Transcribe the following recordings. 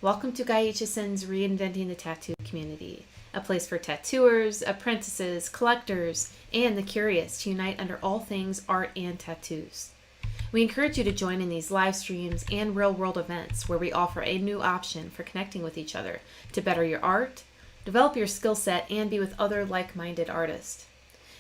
Welcome to Guy Aitchison's Reinventing the Tattoo community, a place for tattooers, apprentices, collectors, and the curious to unite under all things art and tattoos. We encourage you to join in these live streams and real-world events where we offer a new option for connecting with each other to better your art, develop your skill set, and be with other like-minded artists.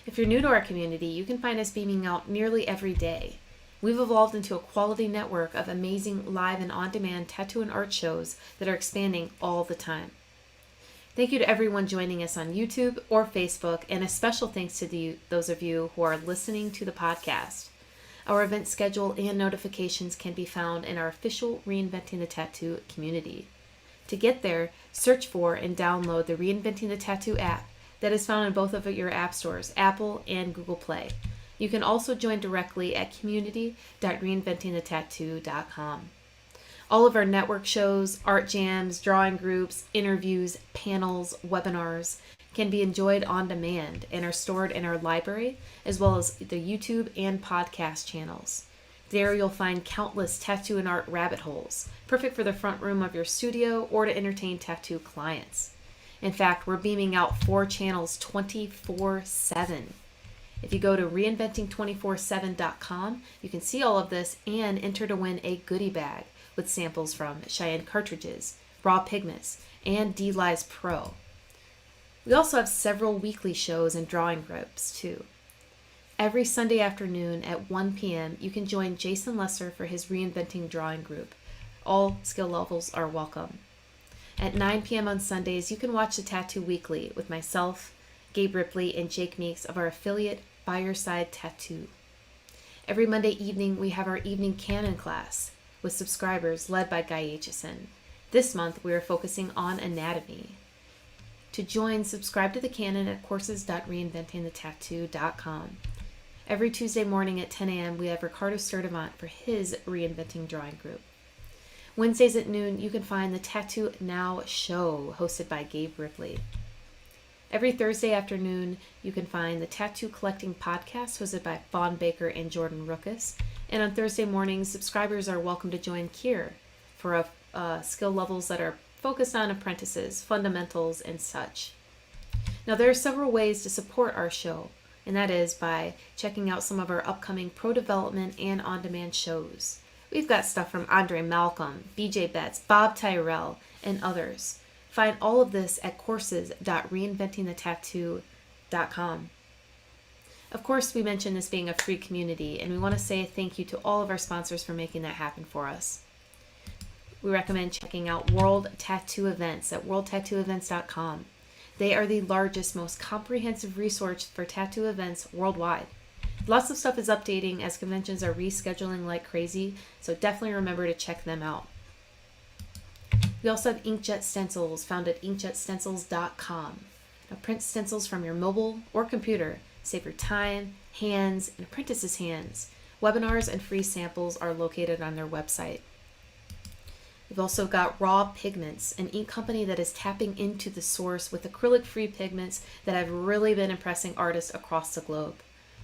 If you're new to our community, you can find us beaming out nearly every day. We've evolved into a quality network of amazing live and on-demand tattoo and art shows that are expanding all the time. Thank you to everyone joining us on YouTube or Facebook, and a special thanks to those of you who are listening to the podcast. Our event schedule and notifications can be found in our official Reinventing the Tattoo community. To get there, search for and download the Reinventing the Tattoo app that is found in both of your app stores, Apple and Google Play. You can also join directly at community.reinventingthetattoo.com. All of our network shows, art jams, drawing groups, interviews, panels, webinars can be enjoyed on demand and are stored in our library, as well as the YouTube and podcast channels. There you'll find countless tattoo and art rabbit holes, perfect for the front room of your studio or to entertain tattoo clients. In fact, we're beaming out 4 channels 24/7. If you go to reinventing247.com, you can see all of this and enter to win a goodie bag with samples from Cheyenne cartridges, raw pigments, and D-Lies Pro. We also have several weekly shows and drawing groups too. Every Sunday afternoon at 1 p.m., you can join Jason Lesser for his Reinventing drawing group. All skill levels are welcome. At 9 p.m. on Sundays, you can watch the Tattoo Weekly with myself, Gabe Ripley, and Jake Meeks of our affiliate Fireside Tattoo. Every Monday evening, we have our evening canon class with subscribers led by Guy Aitchison. This month, we are focusing on anatomy. To join, subscribe to the canon at courses.reinventingthetattoo.com. Every Tuesday morning at 10 a.m., we have Ricardo Sturdivant for his Reinventing drawing group. Wednesdays at noon, you can find the Tattoo Now show hosted by Gabe Ripley. Every Thursday afternoon, you can find the Tattoo Collecting podcast hosted by Fawn Baker and Jordan Ruckus. And on Thursday mornings, subscribers are welcome to join Kier for skill levels that are focused on apprentices, fundamentals, and such. Now, there are several ways to support our show, and that is by checking out some of our upcoming pro development and on-demand shows. We've got stuff from Andre Malcolm, BJ Betts, Bob Tyrell, and others. Find all of this at courses.reinventingthetattoo.com. Of course, we mentioned this being a free community, and we want to say thank you to all of our sponsors for making that happen for us. We recommend checking out World Tattoo Events at worldtattooevents.com. They are the largest, most comprehensive resource for tattoo events worldwide. Lots of stuff is updating as conventions are rescheduling like crazy, so definitely remember to check them out. We also have Inkjet Stencils, found at inkjetstencils.com. Now, print stencils from your mobile or computer. Save your time, hands, and apprentices' hands. Webinars and free samples are located on their website. We've also got Raw Pigments, an ink company that is tapping into the source with acrylic-free pigments that have really been impressing artists across the globe.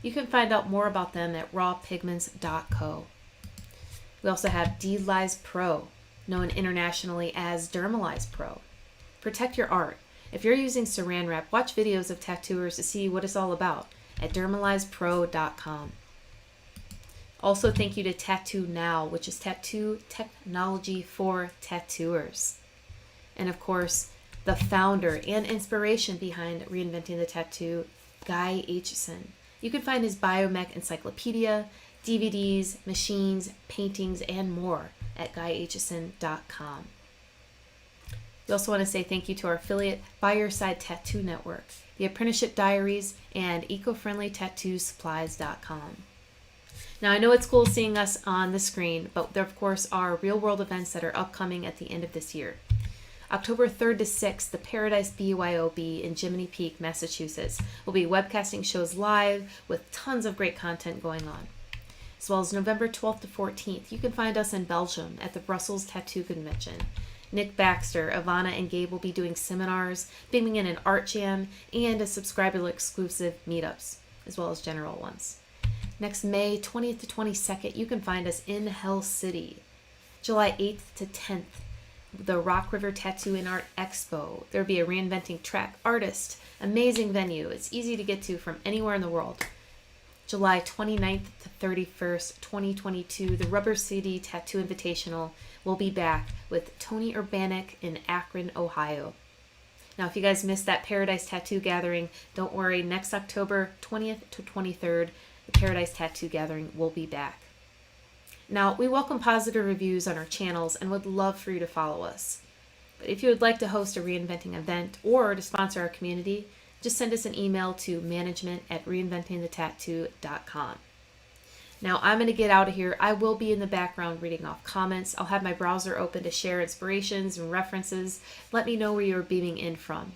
You can find out more about them at rawpigments.co. We also have D-Lies Pro, known internationally as Dermalize Pro. Protect your art. If you're using saran wrap, watch videos of tattooers to see what it's all about at dermalizepro.com. Also, thank you to Tattoo Now, which is tattoo technology for tattooers. And of course, the founder and inspiration behind Reinventing the Tattoo, Guy Aitchison. You can find his Biomech encyclopedia, DVDs, machines, paintings, and more at guyaitchison.com. We also want to say thank you to our affiliate Fireside Tattoo Network, the Apprenticeship Diaries, and ecofriendlytattoosupplies.com. Now, I know it's cool seeing us on the screen, but there, of course, are real-world events that are upcoming at the end of this year. October 3rd to 6th, the Paradise BYOB in Jiminy Peak, Massachusetts, will be webcasting shows live with tons of great content going on. As well as November 12th to 14th, you can find us in Belgium at the Brussels Tattoo Convention. Nick Baxter, Ivana, and Gabe will be doing seminars, beaming in an art jam, and a subscriber-exclusive meetups, as well as general ones. Next May 20th to 22nd, you can find us in Hell City. July 8th to 10th, the Rock River Tattoo and Art Expo. There'll be a Reinventing track artist. Amazing venue. It's easy to get to from anywhere in the world. July 29th to 31st, 2022, the Rubber City Tattoo Invitational will be back with Tony Urbanik in Akron, Ohio. Now, if you guys missed that Paradise Tattoo Gathering, don't worry. Next October 20th to 23rd, the Paradise Tattoo Gathering will be back. Now, we welcome positive reviews on our channels and would love for you to follow us. But if you would like to host a Reinventing event or to sponsor our community, just send us an email to management@reinventingthetattoo.com. Now, I'm going to get out of here. I will be in the background reading off comments. I'll have my browser open to share inspirations and references. Let me know where you're beaming in from.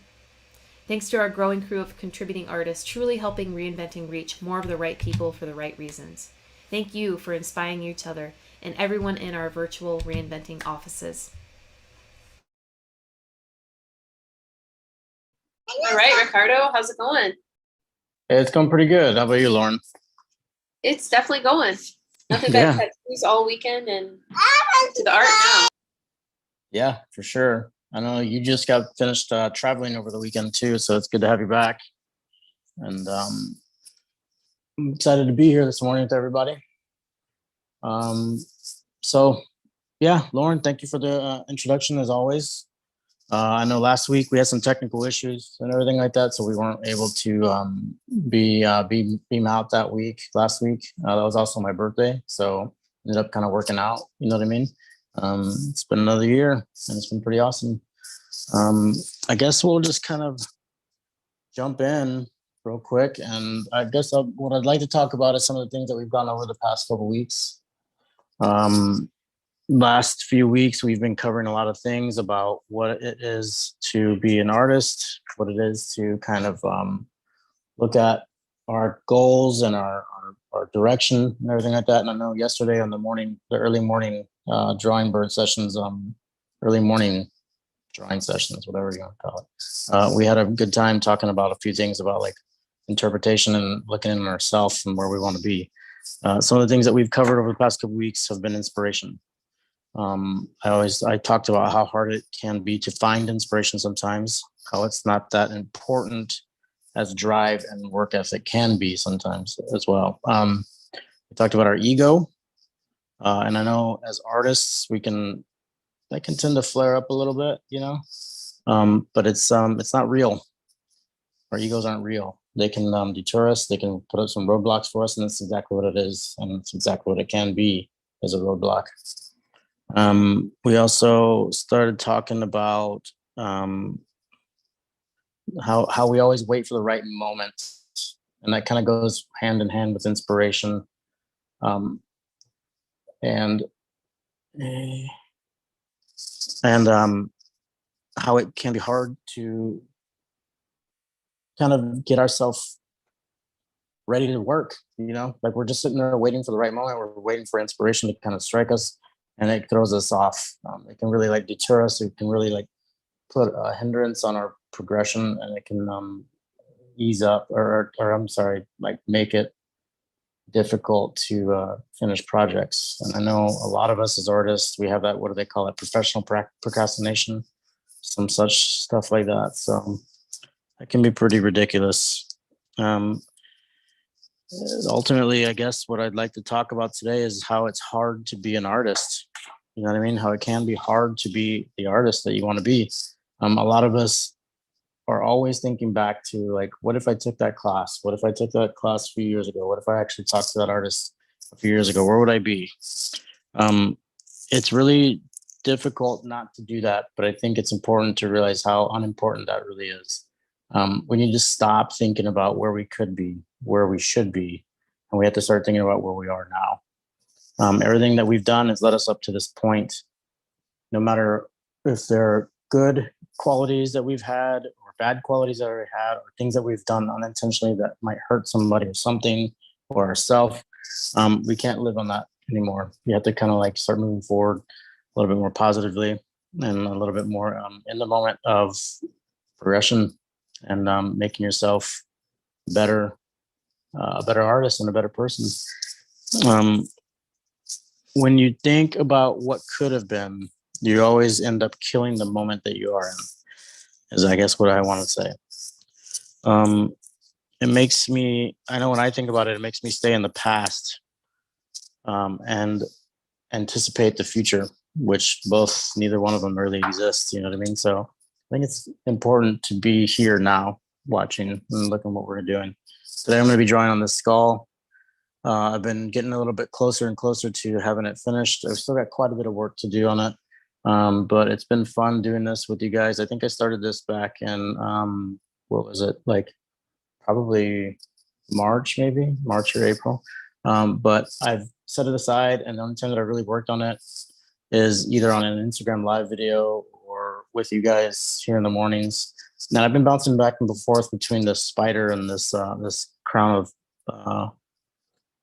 Thanks to our growing crew of contributing artists, truly helping Reinventing reach more of the right people for the right reasons. Thank you for inspiring each other and everyone in our virtual Reinventing offices. All right, Ricardo, how's it going? It's going pretty good. How about you, Lauren? It's definitely going. Nothing but tattoos all weekend and to the art now. Yeah, for sure. I know you just got finished traveling over the weekend too, so it's good to have you back. And I'm excited to be here this morning with everybody. So yeah, Lauren, thank you for the introduction as always. I know last week we had some technical issues and everything like that, so we weren't able to beam out that week. Last week, that was also my birthday, so ended up kind of working out. You know what I mean? It's been another year, and it's been pretty awesome. I guess we'll just kind of jump in real quick, and I guess what I'd like to talk about is some of the things that we've gone over the past couple weeks. Last few weeks, we've been covering a lot of things about what it is to be an artist, what it is to kind of look at our goals and our direction and everything like that. And I know yesterday on the early morning drawing bird sessions, early morning drawing sessions, whatever you want to call it, we had a good time talking about a few things about like interpretation and looking in ourselves and where we want to be. Some of the things that we've covered over the past couple of weeks have been inspiration. I talked about how hard it can be to find inspiration sometimes, how it's not that important as drive and work ethic can be sometimes as well. We talked about our ego, and I know as artists that can tend to flare up a little bit, you know, but it's not real. Our egos aren't real. They can deter us. They can put up some roadblocks for us, and that's exactly what it is, and it's exactly what it can be as a roadblock. We also started talking about how we always wait for the right moment, and that kind of goes hand in hand with inspiration, and how it can be hard to kind of get ourselves ready to work. You know, like we're just sitting there waiting for the right moment. We're waiting for inspiration to kind of strike us. And it throws us off. It can really like deter us. It can really like put a hindrance on our progression, and it can ease up or like make it difficult to finish projects. And I know a lot of us as artists, we have that, what do they call it? Professional procrastination, some such stuff like that. So it can be pretty ridiculous. Ultimately, I guess what I'd like to talk about today is how it's hard to be an artist. You know what I mean? How it can be hard to be the artist that you want to be. A lot of us are always thinking back to like, what if I took that class? What if I took that class a few years ago? What if I actually talked to that artist a few years ago? Where would I be? It's really difficult not to do that, but I think it's important to realize how unimportant that really is. We need to stop thinking about where we could be, where we should be, and we have to start thinking about where we are now. Everything that we've done has led us up to this point, no matter if they're good qualities that we've had or bad qualities that we've had or things that we've done unintentionally that might hurt somebody or something or ourselves. We can't live on that anymore. You have to kind of like start moving forward a little bit more positively and a little bit more in the moment of progression and making yourself better, a better artist and a better person. When you think about what could have been, you always end up killing the moment that you are in, is I guess what I want to say. It makes me, I know when I think about it, it makes me stay in the past, and anticipate the future, which both, neither one of them really exists. You know what I mean? So I think it's important to be here now, watching and looking what we're doing. Today I'm going to be drawing on this skull. I've been getting a little bit closer and closer to having it finished. I've still got quite a bit of work to do on it. But it's been fun doing this with you guys. I think I started this back in, what was it? Like probably March, maybe March or April. But I've set it aside, and the only time that I really worked on it is either on an Instagram live video or with you guys here in the mornings. Now I've been bouncing back and forth between the spider and this crown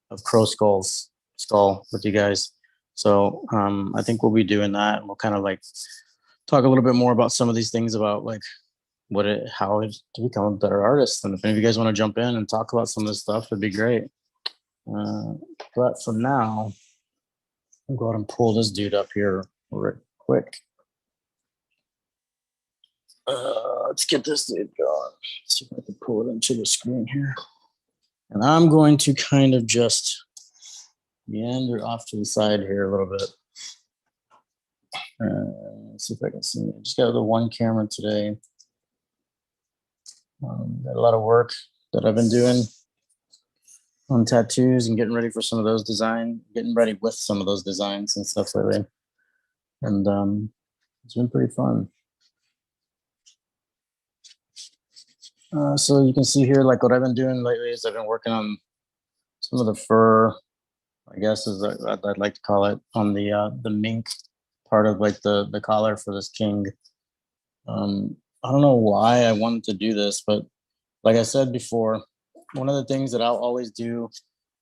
of crow skull with you guys. So I think we'll be doing that, and we'll kind of like talk a little bit more about some of these things about like how it to become a better artist. And if any of you guys want to jump in and talk about some of this stuff, it'd be great. But for now, I'll go ahead and pull this dude up here real quick. Let's get this dude going. Let's see if I can pull it into the screen here. And I'm going to kind of just meander off to the side here a little bit. Let's see if I can see. I just got the one camera today. Got a lot of work that I've been doing on tattoos and getting ready for some of those designs, getting ready with some of those designs and stuff lately. And it's been pretty fun. So you can see here, like what I've been doing lately is I've been working on some of the fur, I guess is I'd like to call it, on the mink part of like the collar for this king. I don't know why I wanted to do this, but like I said before, one of the things that I'll always do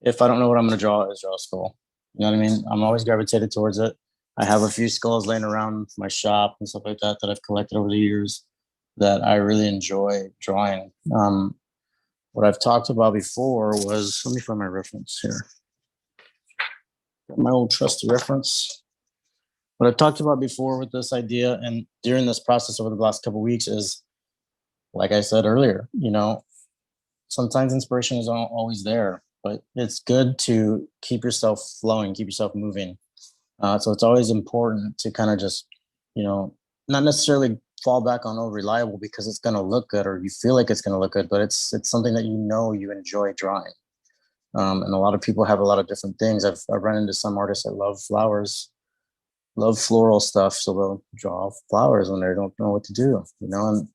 if I don't know what I'm going to draw is draw a skull. You know what I mean? I'm always gravitated towards it. I have a few skulls laying around my shop and stuff like that that I've collected over the years that I really enjoy drawing. What I've talked about before was, let me find my reference here. Got my old trusty reference. What I've talked about before with this idea and during this process over the last couple of weeks is, like I said earlier, you know, sometimes inspiration is always there, but it's good to keep yourself flowing, keep yourself moving. So it's always important to kind of just, you know, not necessarily fall back on reliable because it's going to look good or you feel like it's going to look good, but it's something that you know you enjoy drawing. And a lot of people have a lot of different things. I've run into some artists that love flowers, love floral stuff, so they'll draw flowers when they don't know what to do, you know. And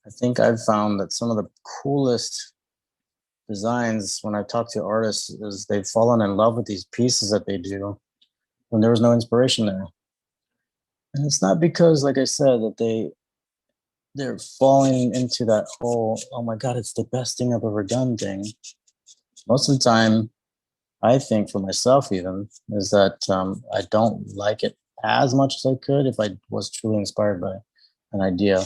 I think I've found that some of the coolest designs when I talk to artists is they've fallen in love with these pieces that they do when there was no inspiration there. And it's not because, like I said, that they're falling into that whole, oh my God, it's the best thing I've ever done thing. Most of the time, I think for myself even, is that I don't like it as much as I could if I was truly inspired by an idea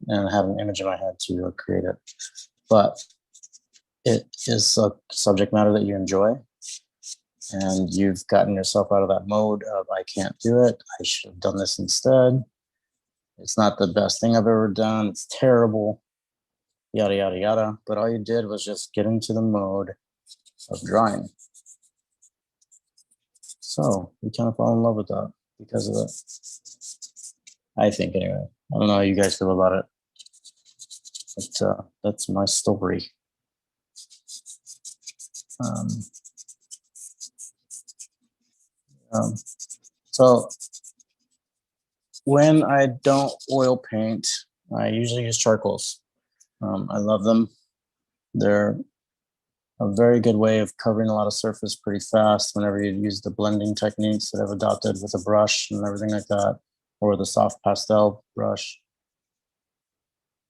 and have an image in my head to create it. But it is a subject matter that you enjoy, and you've gotten yourself out of that mode of, I can't do it, I should have done this instead. It's not the best thing I've ever done. It's terrible, yada, yada, yada. But all you did was just get into the mode of drawing. So we kind of fall in love with that because of it. I think, anyway. I don't know how you guys feel about it. But that's my story. So when I don't oil paint, I usually use charcoals. I love them. They're a very good way of covering a lot of surface pretty fast whenever you use the blending techniques that I've adopted with a brush and everything like that, or the soft pastel brush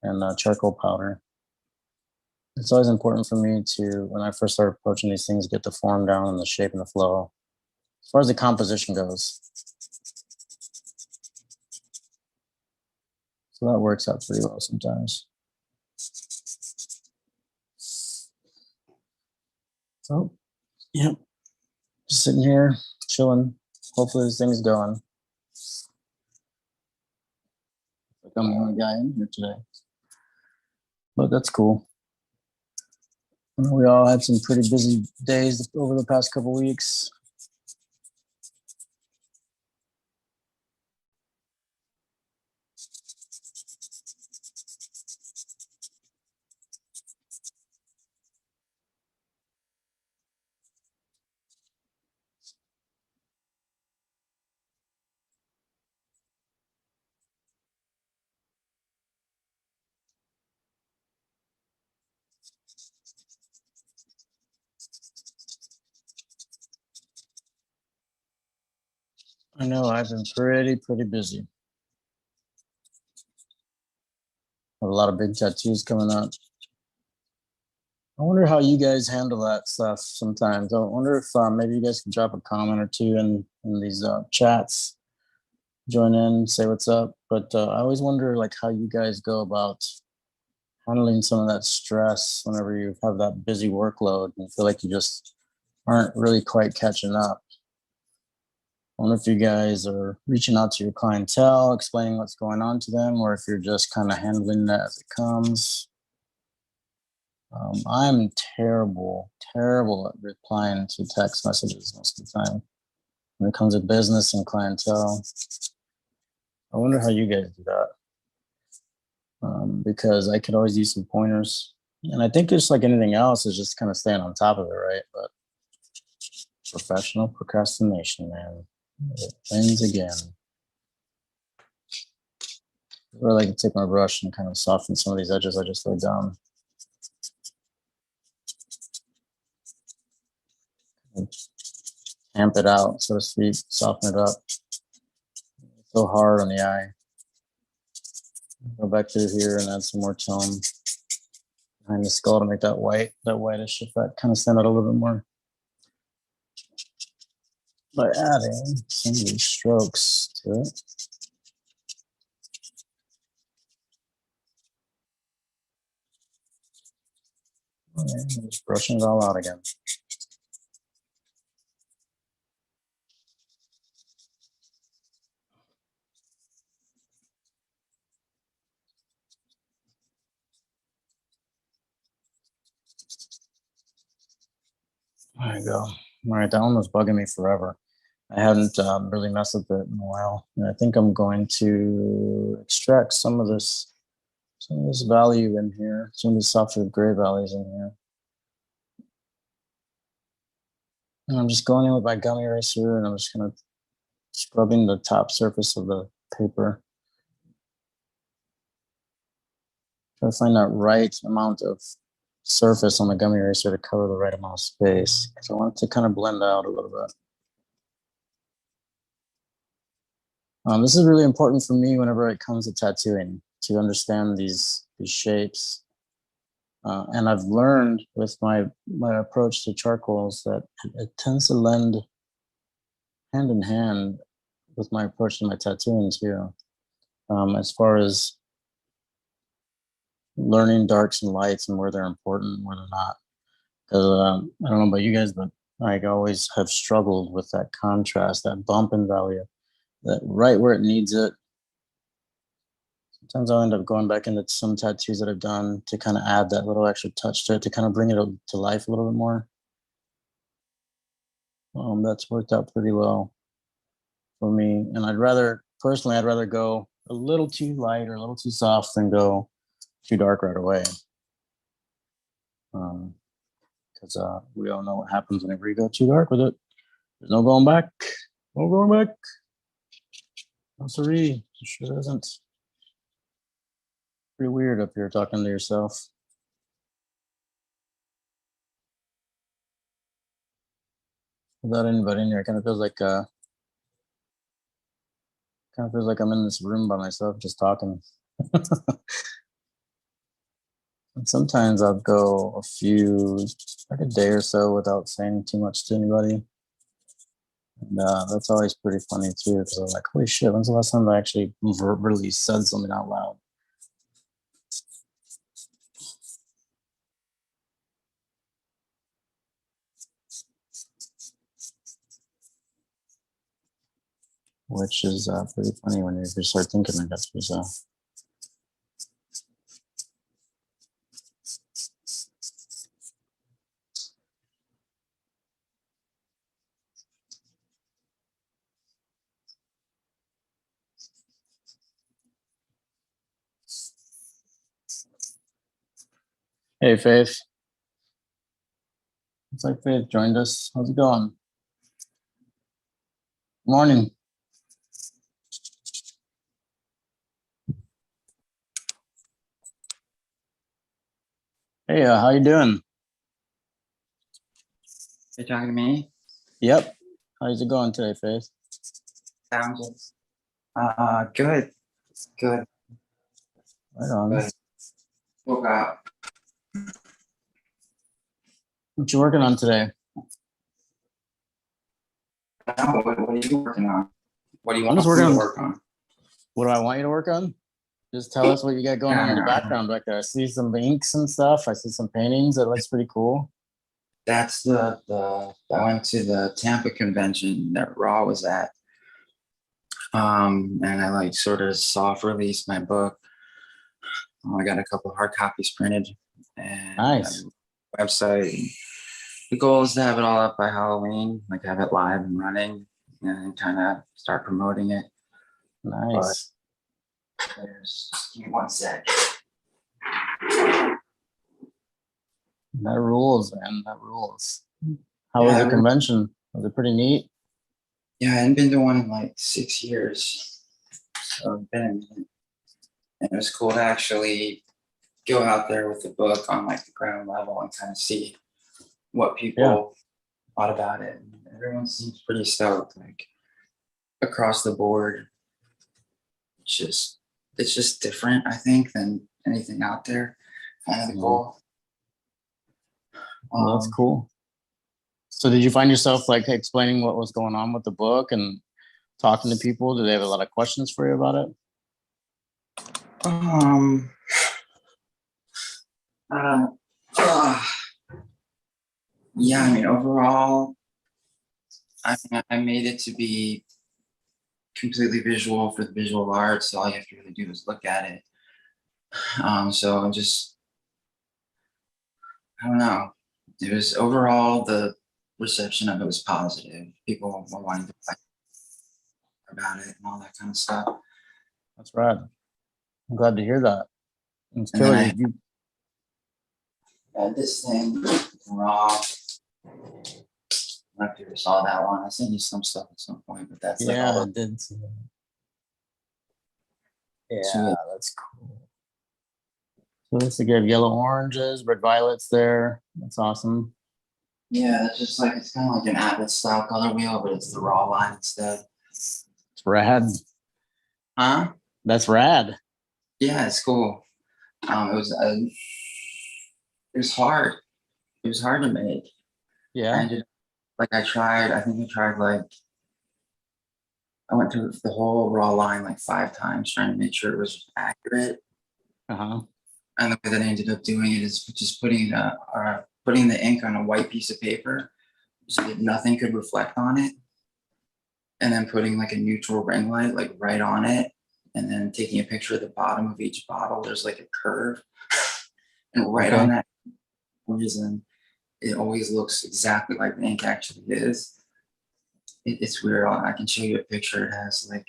and charcoal powder. It's always important for me to, when I first start approaching these things, get the form down and the shape and the flow. As far as the composition goes, so that works out pretty well sometimes. So, yeah, just sitting here, chilling. Hopefully this thing's going. Like I'm the only guy in here today, but that's cool. We all had some pretty busy days over the past couple weeks. I know I've been pretty busy. Have a lot of big tattoos coming up. I wonder how you guys handle that stuff sometimes. I wonder if maybe you guys can drop a comment or two in these chats, join in, say what's up. But I always wonder like how you guys go about handling some of that stress whenever you have that busy workload and feel like you just aren't really quite catching up. I wonder if you guys are reaching out to your clientele, explaining what's going on to them, or if you're just kind of handling that as it comes. I'm terrible at replying to text messages most of the time when it comes to business and clientele. I wonder how you guys do that, because I could always use some pointers. And I think just like anything else is just kind of staying on top of it, right? But professional procrastination, man, it wins again. I really like to take my brush and kind of soften some of these edges I just laid down. Amp it out, so to speak, soften it up. It's so hard on the eye. Go back through here and add some more tone behind the skull to make that whitish effect kind of stand out a little bit more. By adding some of these strokes to it. And just brushing it all out again. There you go. All right, that one was bugging me forever. I hadn't really messed with it in a while, and I think I'm going to extract some of this value in here, some of the softer gray values in here. And I'm just going in with my gummy eraser, and I'm just kind of scrubbing the top surface of the paper. Try to find that right amount of surface on the gummy eraser to cover the right amount of space, because I want it to kind of blend out a little bit. This is really important for me whenever it comes to tattooing, to understand these shapes. And I've learned with my approach to charcoals that it tends to lend hand in hand with my approach to my tattooing too. As far as learning darks and lights and where they're important and where they're not. Because I don't know about you guys, but I always have struggled with that contrast, that bump in value, that right where it needs it. Sometimes I'll end up going back into some tattoos that I've done to kind of add that little extra touch to it, to kind of bring it to life a little bit more. That's worked out pretty well for me. And I'd rather go a little too light or a little too soft than go too dark right away. Because we all know what happens whenever you go too dark with it. There's no going back. No going back. No siree. It sure isn't. Pretty weird up here talking to yourself. Without anybody in here, it kind of feels like I'm in this room by myself just talking. And sometimes I'll go like a day or so without saying too much to anybody. And that's always pretty funny too, because I'm like, holy shit, when's the last time I actually verbally said something out loud? Which is pretty funny when you just start thinking like that to yourself. Hey, Faith. Looks like Faith joined us. How's it going? Morning. Hey, how you doing? You're talking to me? Yep. How's it going today, Faith? Sounds good. Good. Right on. Good. Woke up. What you working on today? What are you working on? What do you I'm want just me working to on. work on? What do I want you to work on? Just tell us what you got going on in the background back there. I see some inks and stuff. I see some paintings. That looks pretty cool. That's the I went to the Tampa convention that Raw was at. And I like sort of soft released my book. I got a couple hard copies printed and Nice. a website. The goal is to have it all up by Halloween, like have it live and running and kind of start promoting it. Nice. Just give me one sec. That rules, man. That rules. How was the convention? Was it pretty neat? Yeah, I hadn't been to one in like 6 years. So it's been a minute. And it was cool to actually go out there with the book on like the ground level and kind of see what people thought about it. And everyone seems pretty stoked, like across the board. It's just different, I think, than anything out there. Kind of the goal. Well, that's cool. So did you find yourself like explaining what was going on with the book and talking to people? Did they have a lot of questions for you about it? Yeah, I mean, overall, I made it to be completely visual for the visual arts. So all you have to really do is look at it. So I'm just, I don't know. It was overall, the reception of it was positive. People were wanting to fight about it and all that kind of stuff. That's right. I'm glad to hear that. It's And then killer. I had this thing, Raw. I don't know if you ever saw that one. I sent you some stuff at some point, but that's like all I did see that. Yeah, Sweet. that's cool. So this again, yellow oranges, red violets there. That's awesome. Yeah, it's just like it's kind of like an Abbott style color wheel, but it's the raw line instead. It's rad. Huh? That's rad. Yeah, it's cool. It was hard. It was hard to make. Yeah. I think I tried like I went through the whole raw line like 5 times trying to make sure it was accurate. Uh-huh. And the way that I ended up doing it is just putting the ink on a white piece of paper so that nothing could reflect on it. And then putting like a neutral ring light like right on it. And then taking a picture of the bottom of each bottle. There's like a curve. And right on that reason, it always looks exactly like the ink actually is. It's weird. I can show you a picture. It has like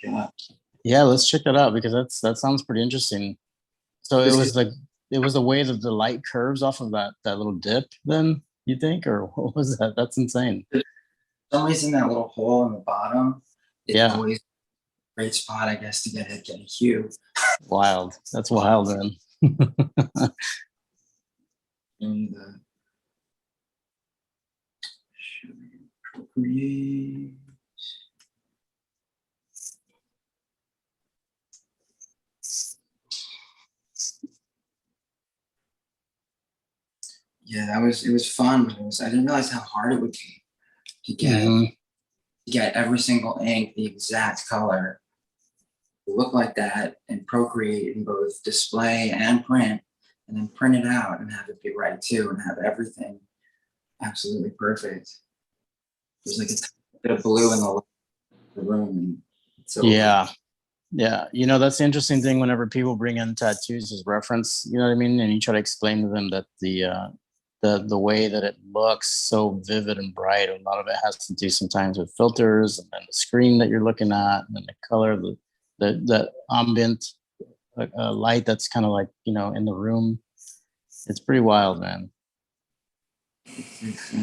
yeah, let's check that out because that sounds pretty interesting. So it was the way that the light curves off of that little dip then, you think? Or what was that? That's insane. For some reason that little hole in the bottom, it's always a great spot, I guess, to get a hue. Wild. That's wild, man. And create. Yeah, it was fun, but I didn't realize how hard it would be to get every single ink the exact color, look like that, and Procreate in both display and print, and then print it out and have it be right too, and have everything absolutely perfect. There's like a bit of blue in the room. Yeah. That's the interesting thing whenever people bring in tattoos as reference, you know what I mean? And you try to explain to them that the way that it looks so vivid and bright, a lot of it has to do sometimes with filters and then the screen that you're looking at and then the color, the ambient light that's kind of like, in the room. It's pretty wild, man.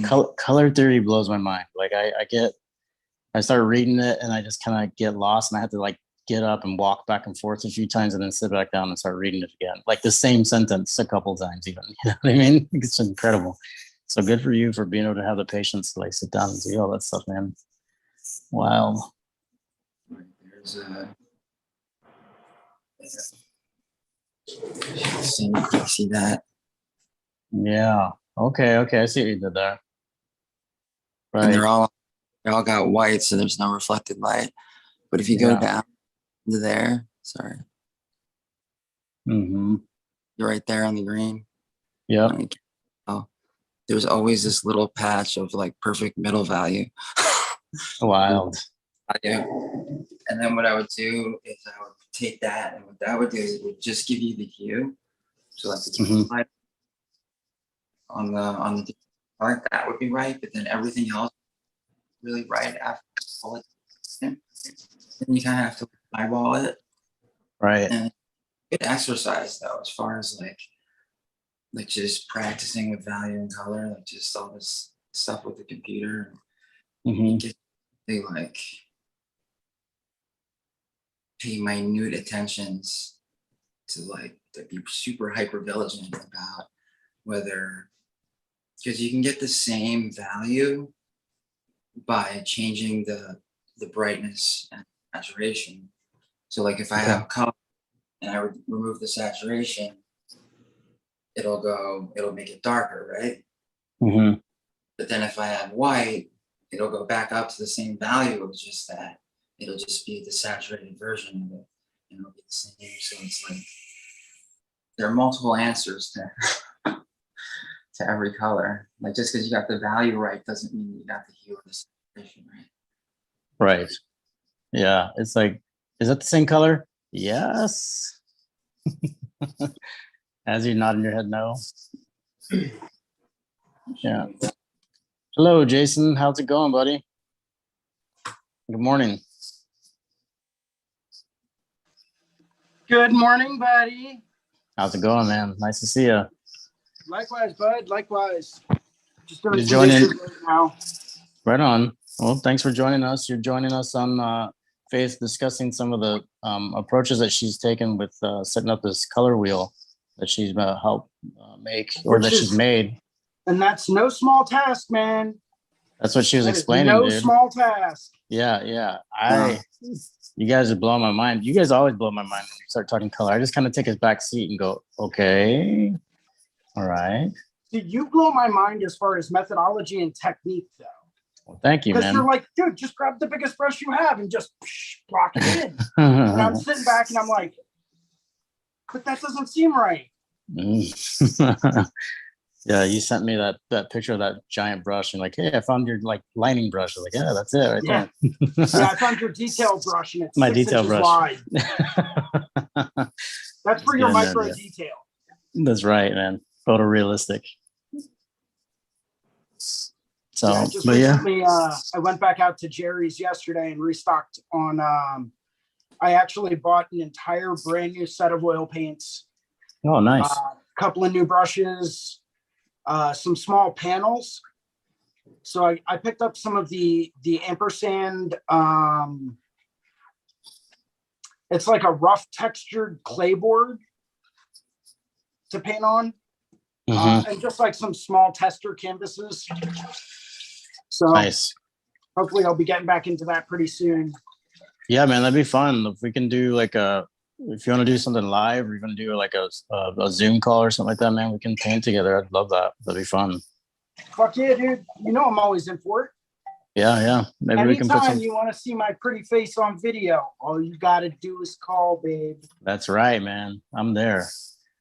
Color theory blows my mind. Like I started reading it and I just kind of get lost, and I had to like get up and walk back and forth a few times and then sit back down and start reading it again. Like the same sentence a couple times even. You know what I mean? It's incredible. So good for you for being able to have the patience to like sit down and do all that stuff, man. Wow. There's see that? Yeah. Okay. I see what you did there. And Right. they're all got white, so there's no reflected light. But if you go down to there, sorry, Mm-hmm. you're right there on the green. Yeah. Like, oh, there's always this little patch of like perfect middle value. Wild. Yeah. And then what I would do is I would take that, and what that would do is it would just give you the hue. So like the light on the part, that would be right, but then everything else really right after all it. Then you kind of have to eyeball it. Right. And good exercise though, as far as like just practicing with value and color, like just all this stuff with the computer. They like pay minute attentions to like to be super hyper vigilant about whether, because you can get the same value by changing the brightness and saturation. So like if I have color and I would remove the saturation, it'll make it darker, right? Mm-hmm. But then if I add white, it'll go back up to the same value. It's just that it'll just be the saturated version of it, and it'll be the same. So it's like there are multiple answers to every color. Like just because you got the value right doesn't mean you got the hue or the saturation right. Right. Yeah. It's like, is that the same color? Yes. As you're nodding your head, no. Yeah. Hello, Jason. How's it going, buddy? Good morning. Good morning, buddy. How's it going, man? Nice to see you. Likewise, bud. Likewise. Just doing You're some joining- dishes right now. Right on. Well, thanks for joining us. You're joining us on Faith discussing some of the approaches that she's taken with setting up this color wheel that she's helped make, or that she's made. And that's no small task, man. That's what she was That is explaining, no dude. small task. Yeah. You guys are blowing my mind. You guys always blow my mind when you start talking color. I just kind of take a back seat and go, okay, all right. Dude, you blow my mind as far as methodology and technique, though. Well, thank you, Because man. you're like, dude, just grab the biggest brush you have and just block it in. And I'm sitting back and I'm like, but that doesn't seem right. Yeah, you sent me that picture of that giant brush and like, hey, I found your like lining brush. I was like, yeah, that's it right there. Yeah, I found your detail brush and it's My 6 detail inches brush. wide. That's for your Yeah, man, micro yeah. detail. That's right, man. Photorealistic. So, Yeah, just but yeah. recently, I went back out to Jerry's yesterday and restocked on. I actually bought an entire brand new set of oil paints. Oh, nice. A couple of new brushes, some small panels. So I picked up some of the ampersand. It's like a rough textured clay board to paint on, and just like some small tester canvases. So Nice. hopefully I'll be getting back into that pretty soon. Yeah, man, that'd be fun. If we can do like if you want to do something live, or you're gonna do like a Zoom call or something like that, man, we can paint together. I'd love that. That'd be fun. Fuck yeah, dude. You know I'm always in for it. Yeah. Maybe we can put Anytime some. you want to see my pretty face on video, all you got to do is call, babe. That's right, man. I'm there.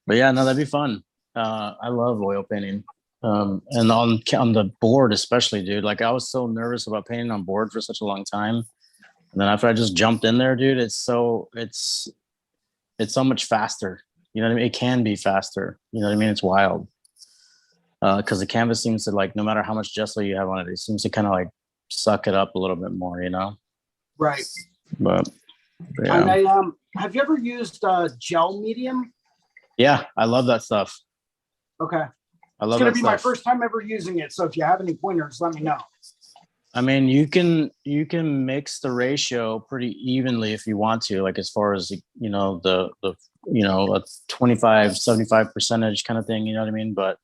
But yeah, no, that'd be fun. I love oil painting. And on the board especially, dude. Like I was so nervous about painting on board for such a long time. And then after I just jumped in there, dude, it's so much faster. You know what I mean? It can be faster. You know what I mean? It's wild. Because the canvas seems to like, no matter how much gesso you have on it, it seems to kind of like suck it up a little bit more, you know? Right. But yeah. And have you ever used gel medium? Yeah, I love that stuff. Okay. I It's love gonna that be my stuff. first time ever using it. So if you have any pointers, let me know. I mean, you can mix the ratio pretty evenly if you want to, like as far as, you know, the a 25-75 percentage kind of thing, you know what I mean? But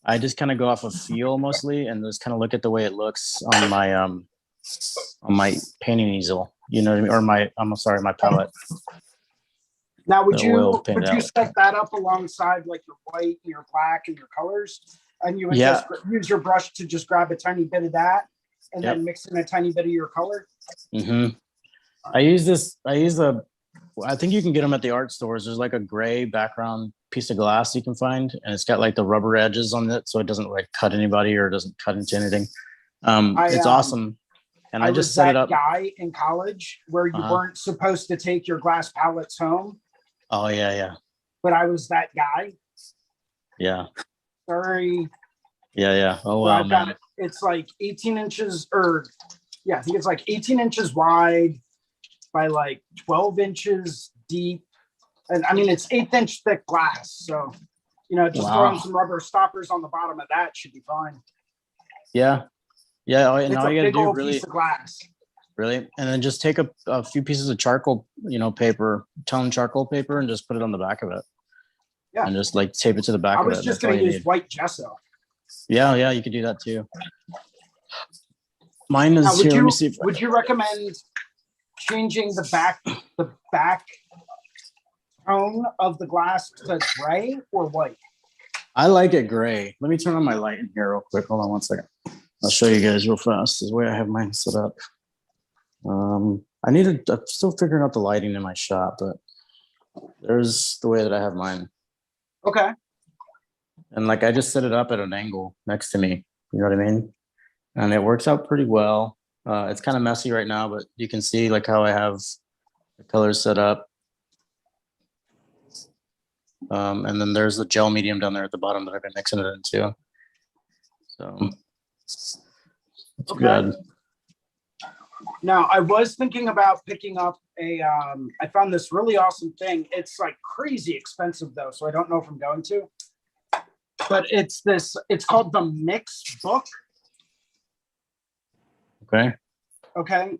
I just kind of go off of feel mostly and just kind of look at the way it looks on my painting easel, you know what I mean? Or I'm sorry, my palette. Now, The oil painted out. set that up alongside like your white and your black and your colors, and you would Yeah. just use your brush to just grab a tiny bit of that, and Yep. then mix in a tiny bit of your color? I think you can get them at the art stores. There's like a gray background piece of glass you can find, and it's got like the rubber edges on it, so it doesn't like cut anybody or doesn't cut into anything. It's awesome. And I just set it up. Guy in college where you weren't supposed to take your glass palettes home. Oh yeah. But I was that guy. Yeah. Sorry. Yeah. Oh wow, man. It's like 18 inches, or yeah, I think it's like 18 inches wide by like 12 inches deep. And I mean, it's 1/8 inch thick glass. So, you know, just throwing some rubber stoppers on the bottom of that should be fine. Yeah. And all you gotta do really, piece of glass. really, and then just take a few pieces of charcoal, paper, tone charcoal paper, and just put it on the back of it. Yeah. And just like tape it to the back of it. I was just going to use white gesso. Yeah, you could do that too. Mine is here. Let me see. Would you recommend changing the back tone of the glass to gray or white? I like it gray. Let me turn on my light in here real quick. Hold on one second. I'll show you guys real fast. This is the way I have mine set up. I'm still figuring out the lighting in my shop, but there's the way that I have mine. Okay. And like I just set it up at an angle next to me. You know what I mean? And it works out pretty well. It's kind of messy right now, but you can see like how I have the colors set up. And then there's the gel medium down there at the bottom that I've been mixing it into. So it's good. Now, I was thinking about picking up I found this really awesome thing. It's like crazy expensive though, so I don't know if I'm going to. But it's called the Mix Book. Okay. Okay.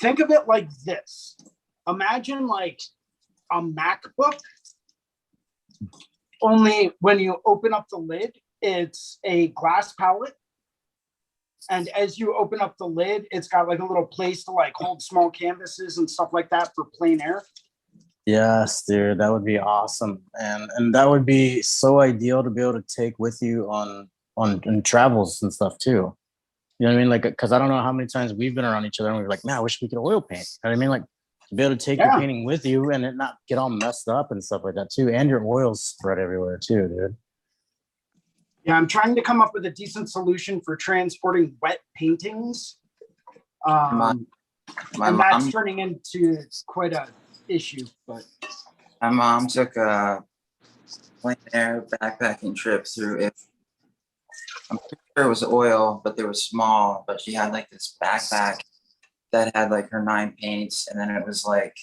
Think of it like this. Imagine like a MacBook, only when you open up the lid, it's a glass palette. And as you open up the lid, it's got like a little place to like hold small canvases and stuff like that for plein air. Yes, dude, that would be awesome. And that would be so ideal to be able to take with you on travels and stuff too. You know what I mean? Like, because I don't know how many times we've been around each other and we're like, man, I wish we could oil paint. You know what I mean? Like, to be able to take your painting with you and it not get all messed up and stuff like that too. And your oils spread everywhere too, dude. Yeah, I'm trying to come up with a decent solution for transporting wet paintings. And that's turning into quite a issue. But my mom took a plein air backpacking trip through it. I'm pretty sure it was oil, but they were small. But she had like this backpack that had like her 9 paints, and then it was like,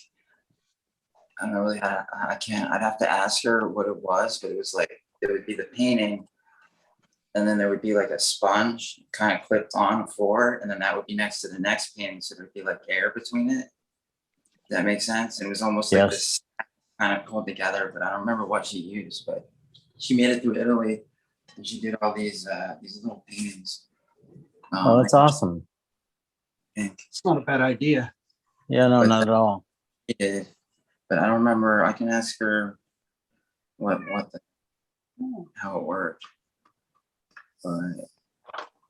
I don't know really how, I'd have to ask her what it was, but it was like, it would be the painting, and then there would be like a sponge kind of clipped on the floor, and then that would be next to the next painting, so there'd be like air between it. Does that make sense? It was almost like this kind of pulled together, but I don't remember what she used, but she made it through Italy, and she did all these little paintings. Oh, that's awesome. It's not a bad idea. Yeah, no, not at all. She did, but I don't remember. I can ask her how it worked. But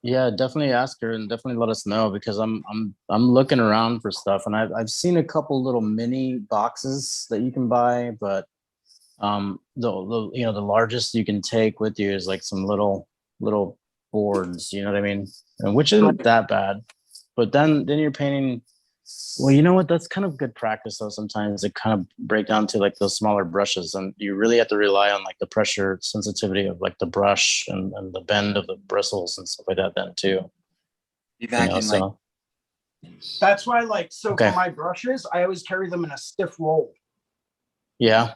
yeah, definitely ask her and definitely let us know, because I'm looking around for stuff, and I've seen a couple little mini boxes that you can buy, but the largest you can take with you is like some little boards, you know what I mean? And which isn't that bad. But then you're painting. Well, you know what? That's kind of good practice though. Sometimes it kind of break down to like those smaller brushes, and you really have to rely on like the pressure sensitivity of like the brush and the bend of the bristles and stuff like that then too. That's why, like, so for my brushes, I always carry them in a stiff roll. Yeah.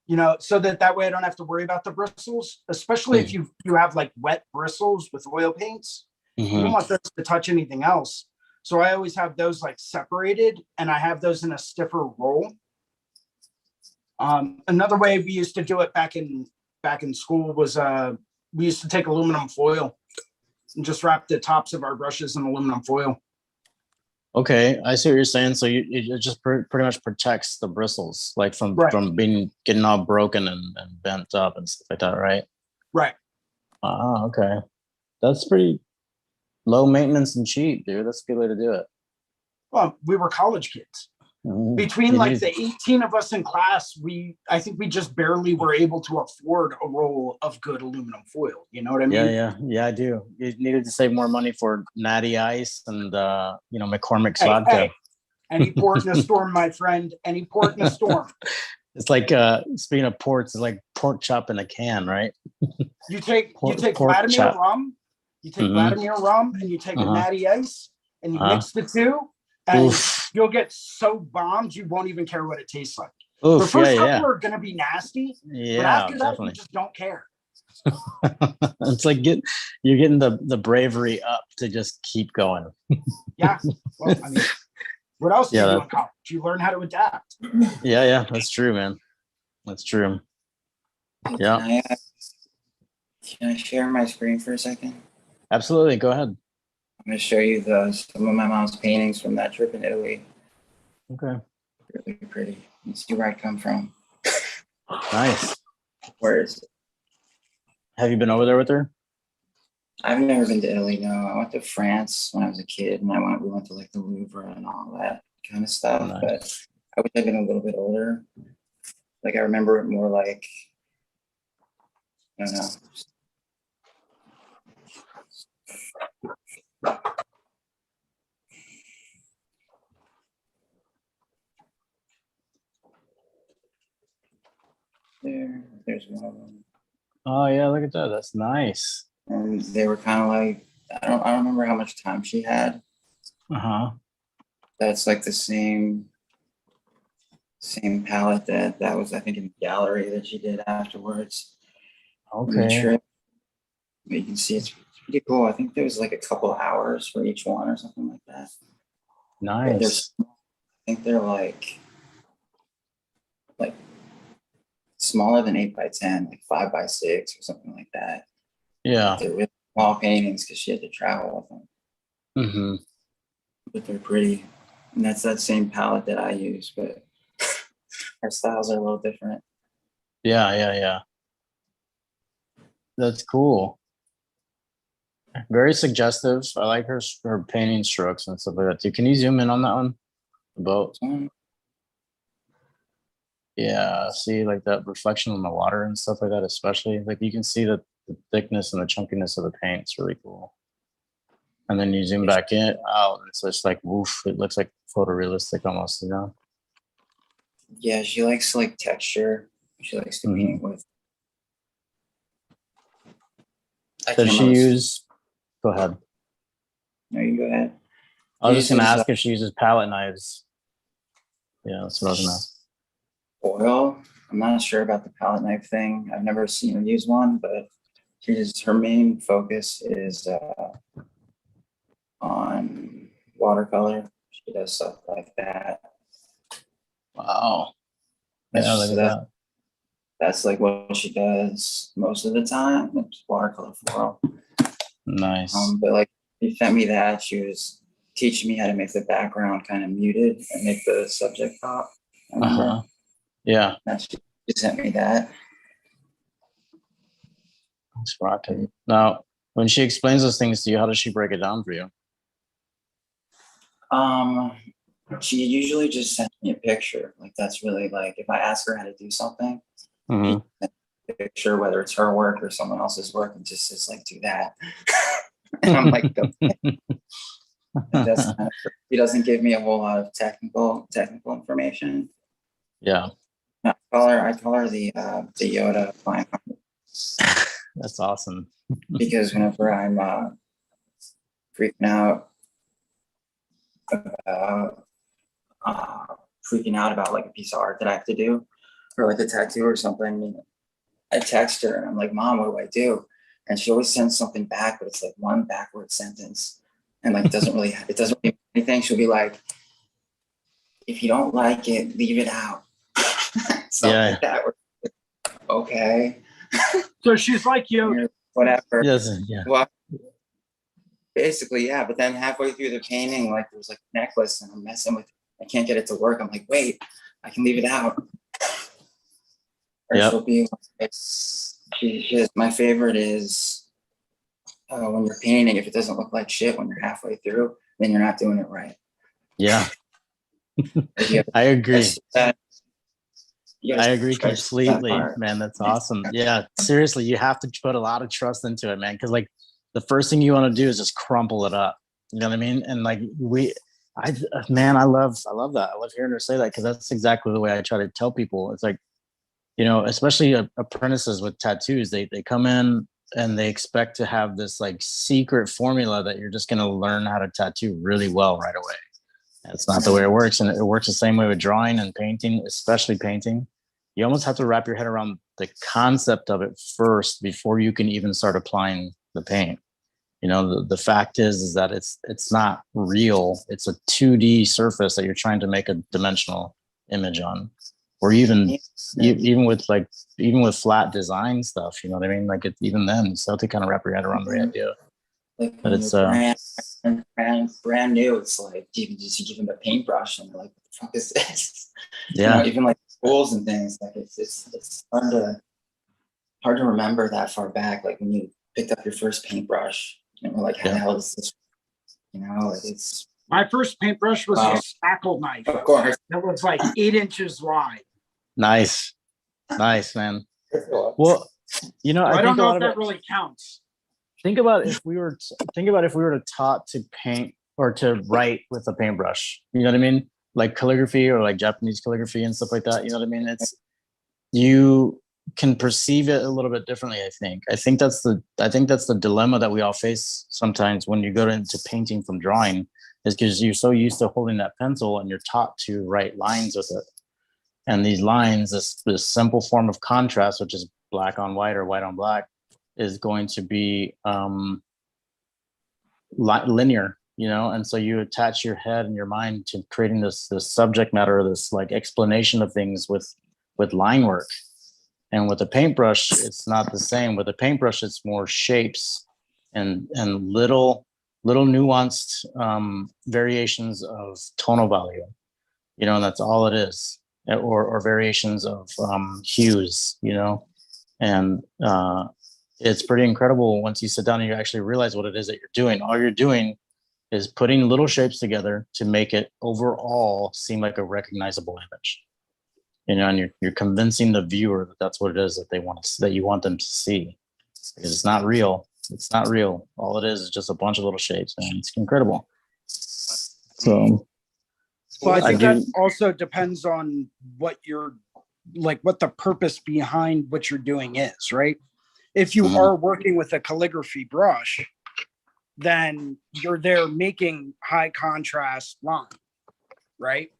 you know, so that way I don't have to worry about the bristles, especially if you have like wet bristles with oil paints. You don't want those to touch anything else. So I always have those like separated, and I have those in a stiffer roll. Another way we used to do it back in school was we used to take aluminum foil and just wrap the tops of our brushes in aluminum foil. Okay, I see what you're saying. So it just pretty much protects the bristles, like from Right. getting all broken and bent up and stuff like that, right? Right. Ah, okay. That's pretty low maintenance and cheap, dude. That's a good way to do it. Well, we were college kids. Mhm. Between It like is- the 18 of us in class, I think we just barely were able to afford a roll of good aluminum foil. You know what I mean? yeah, I do. You needed to save more money for Natty Ice and McCormick's Hey, vodka. hey, any port in a storm, my friend. Any port in a storm. It's like speaking of ports, it's like pork chop in a can, right? You take Pork Vladimir chop. rum. You take Mhm. Vladimir rum, and you take a Natty Ice, and you mix the two, and Oof. you'll get so bombed you won't even care what it tastes like. Oof, The first yeah. couple are gonna be nasty, but Yeah, after that, definitely. you just don't care. It's like you're getting the bravery up to just keep going. Yeah. Well, I mean, what else do Yeah, you do in college? You learn how to adapt. Yeah, that's true, man. That's true. Yeah, Can I share my screen for a second? absolutely. Go ahead. I'm going to show you some of my mom's paintings from that trip in Italy. Okay. Really pretty. You see where I come from. Nice. Where is it? Have you been over there with her? I've never been to Italy, no. I went to France when I was a kid, and we went to like the Louvre and all that kind of stuff. Nice. But I wish I'd been a little bit older. Like I remember it more like, I don't know. There's one of them. Oh yeah, look at that. That's nice. And they were kind of like, I don't remember how much time she had. Uh-huh. That's like the same palette that was, I think, in the gallery that she did afterwards. On the Okay. trip. You can see it's pretty cool. I think there was like a couple hours for each one or something like that. But Nice. I think they're like smaller than 8x10, like 5x6 or something like that. Yeah. They're really small paintings because she had to travel with them. Mm-hmm. But they're pretty. And that's that same palette that I use, but our styles are a little different. Yeah. That's cool. Very suggestive. I like her painting strokes and stuff like that too. Can you zoom in on that one? The boat. Yeah, see like that reflection on the water and stuff like that, especially like you can see the thickness and the chunkiness of the paint. It's really cool. And then you zoom back in out, it's just like woof, it looks like photorealistic almost, you know? Yeah, she likes like texture. She likes to paint with. Does she use, go ahead. No, you go ahead. I was just gonna ask if she uses palette knives. Yeah, that's what I was gonna ask. Oil. I'm not sure about the palette knife thing. I've never seen her use one, but her main focus is on watercolor. She does stuff like that. Wow. Yeah, look at that. That's like what she does most of the time. It's watercolor floral. Nice. But like she sent me that. She was teaching me how to make the background kind of muted and make the subject pop. Yeah. She sent me that. That's rocking. Now, when she explains those things to you, how does she break it down for you? She usually just sends me a picture. Like that's really like if I ask her how to do something, she sends me a picture, whether it's her work or someone else's work, and just says like do that. And I'm like, okay. He doesn't give me a whole lot of technical information. Yeah. I call her the Yoda fine art. That's awesome. Because whenever I'm freaking out about like a piece of art that I have to do, for like a tattoo or something, I text her and I'm like, Mom, what do I do? And she always sends something back, but it's like one backward sentence. And like, it doesn't really mean anything. She'll be like, if you don't like it, leave it out. Something like that. Okay. So she's like, yo, whatever. Yes. Yeah. Well, basically, yeah. But then halfway through the painting, like there's like a necklace and I'm messing with it. I can't get it to work. I'm like, wait, I can leave it out. Or she'll be like, my favorite is when you're painting, if it doesn't look like shit when you're halfway through, then you're not doing it right. Yeah. I agree. I agree completely, man. That's awesome. Yeah, seriously, you have to put a lot of trust into it, man. Because like the first thing you want to do is just crumple it up. You know what I mean? And like I love that. I love hearing her say that because that's exactly the way I try to tell people. It's like, you know, especially apprentices with tattoos, they come in and they expect to have this like secret formula that you're just going to learn how to tattoo really well right away. That's not the way it works. And it works the same way with drawing and painting, especially painting. You almost have to wrap your head around the concept of it first before you can even start applying the paint. You know, the fact is that it's not real. It's a 2D surface that you're trying to make a dimensional image on. Or even with flat design stuff, you know what I mean? Like even then, you still have to kind of wrap your head around the idea. Like but it's brand new. It's like you give them a paintbrush and they're like, "What the fuck is this?" Yeah. You know, even like schools and things. Like it's hard to remember that far back. Like when you picked up your first paintbrush, you know, like how the hell is this? You know, like it's. My first paintbrush was a spackle knife. Of course. That was like 8 inches wide. Nice, man. Well, you know, I don't know if that really counts. Think about if we were to taught to paint or to write with a paintbrush. You know what I mean? Like calligraphy or like Japanese calligraphy and stuff like that. You know what I mean? You can perceive it a little bit differently. I think that's the dilemma that we all face sometimes when you go into painting from drawing, is because you're so used to holding that pencil and you're taught to write lines with it. And these lines, this simple form of contrast, which is black on white or white on black, is going to be linear, you know. And so you attach your head and your mind to creating this subject matter, this like explanation of things with line work. And with a paintbrush, it's not the same. With a paintbrush, it's more shapes and little nuanced variations of tonal value, you know, and that's all it is. Or variations of hues, you know, and it's pretty incredible once you sit down and you actually realize what it is that you're doing. All you're doing is putting little shapes together to make it overall seem like a recognizable image, you know, and you're convincing the viewer that that's what it is that you want them to see, because it's not real. It's not real. All it is just a bunch of little shapes, and it's incredible. So. Well, I think that also depends on what the purpose behind what you're doing is, right? If you are working with a calligraphy brush, then you're there making high contrast line, right?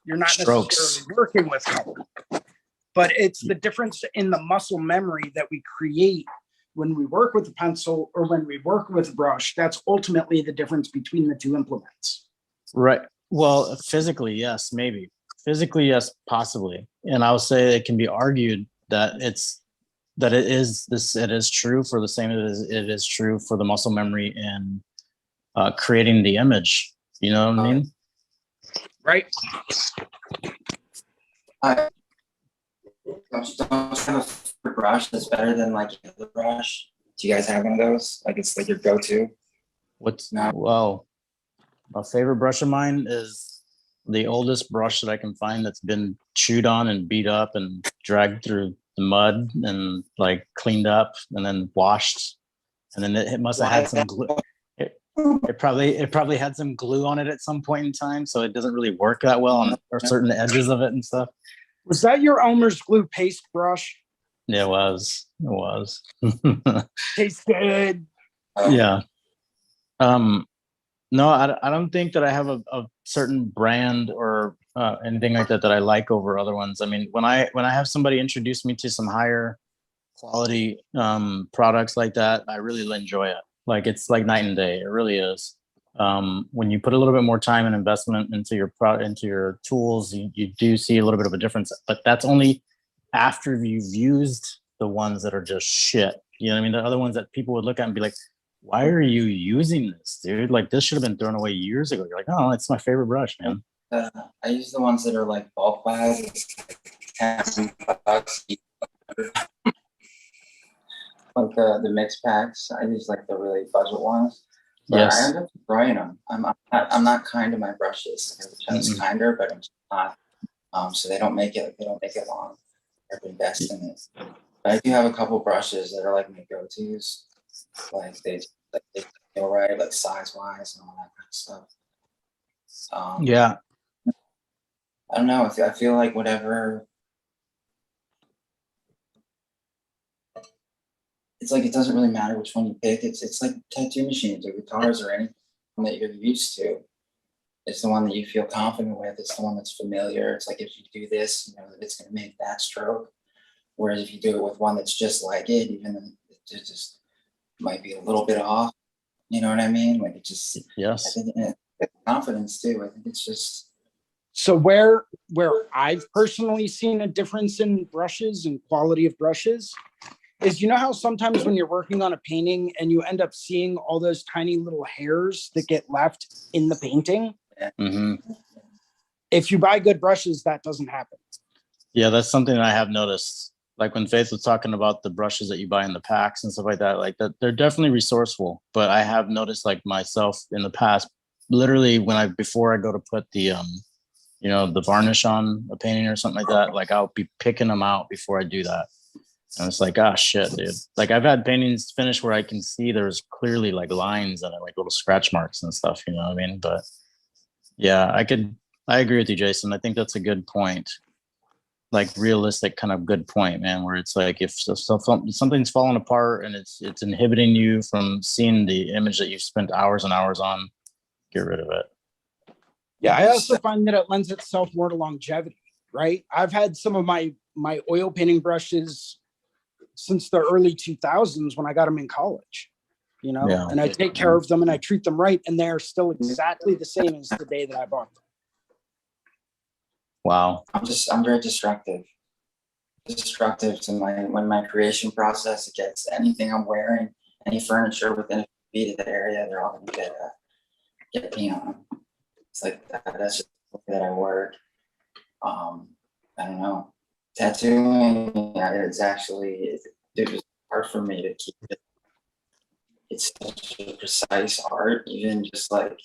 You're not necessarily working with color, but it's the difference in the muscle memory that we create when we work with a pencil or when we work with a brush. That's ultimately the difference between the two implements. Right. Well, physically, yes, maybe. Physically, yes, possibly. And I'll say it can be argued that it is true for the same as it is true for the muscle memory in creating the image. You know what I mean? Right. Don't have a brush that's better than like the brush. Do you guys have one of those? Like it's like your go-to? Well, a favorite brush of mine is the oldest brush that I can find that's been chewed on and beat up and dragged through the mud and like cleaned up and then washed. And then it must have had some glue. It probably had some glue on it at some point in time, so it doesn't really work that well on certain edges of it and stuff. Was that your Elmer's glue paste brush? Yeah, it was. Tastes good. Yeah. No, I don't think that I have a certain brand or anything like that I like over other ones. I mean, when I have somebody introduce me to some higher quality products like that, I really enjoy it. Like it's like night and day. It really is. When you put a little bit more time and investment into your into your tools, you do see a little bit of a difference. But that's only after you've used the ones that are just shit. You know what I mean? The other ones that people would look at and be like, why are you using this, dude? Like this should have been thrown away years ago. You're like, oh, it's my favorite brush, man. I use the ones that are like bulk buys. It's like $10. Like the mix packs. I use like the really budget ones. But Yes. I end up destroying them. I'm not kind to my brushes. I wish I was kinder, but I'm just not. So they don't make it long. I invest in it. But I do have a couple brushes that are like my go-tos. They feel right, like size-wise and all that kind of stuff. Yeah. I don't know. I feel like whatever. It's like it doesn't really matter which one you pick. It's like tattoo machines or guitars or anything that you're used to. It's the one that you feel confident with. It's the one that's familiar. It's like if you do this, you know that it's going to make that stroke. Whereas if you do it with one that's just like it, even though it just might be a little bit off. You know what I mean? Like it just. Yes. I think it's confidence too. I think it's just. So where I've personally seen a difference in brushes and quality of brushes is, you know how sometimes when you're working on a painting and you end up seeing all those tiny little hairs that get left in the painting? Mm-hmm. If you buy good brushes, that doesn't happen. Yeah, that's something that I have noticed. Like when Faith was talking about the brushes that you buy in the packs and stuff like that, like that, they're definitely resourceful. But I have noticed, like myself in the past, literally before I go to put the the varnish on a painting or something like that, like I'll be picking them out before I do that. And it's like, ah, shit, dude. Like I've had paintings finished where I can see there's clearly like lines and like little scratch marks and stuff, you know what I mean? But yeah, I agree with you, Jason. I think that's a good point. Like realistic kind of good point, man, where it's like if something's falling apart and it's inhibiting you from seeing the image that you've spent hours and hours on, get rid of it. Yeah, I also find that it lends itself more to longevity, right? I've had some of my oil painting brushes since the early 2000s when I got them in college, and I take care of them and I treat them right, and they're still exactly the same as the day that I bought them. Wow. I'm very destructive to my creation process. It gets anything I'm wearing, any furniture within a feet of the area, they're all gonna get me on. It's like that's just the way that I work. I don't know. Tattooing, it was hard for me to keep it. It's such a precise art, even just like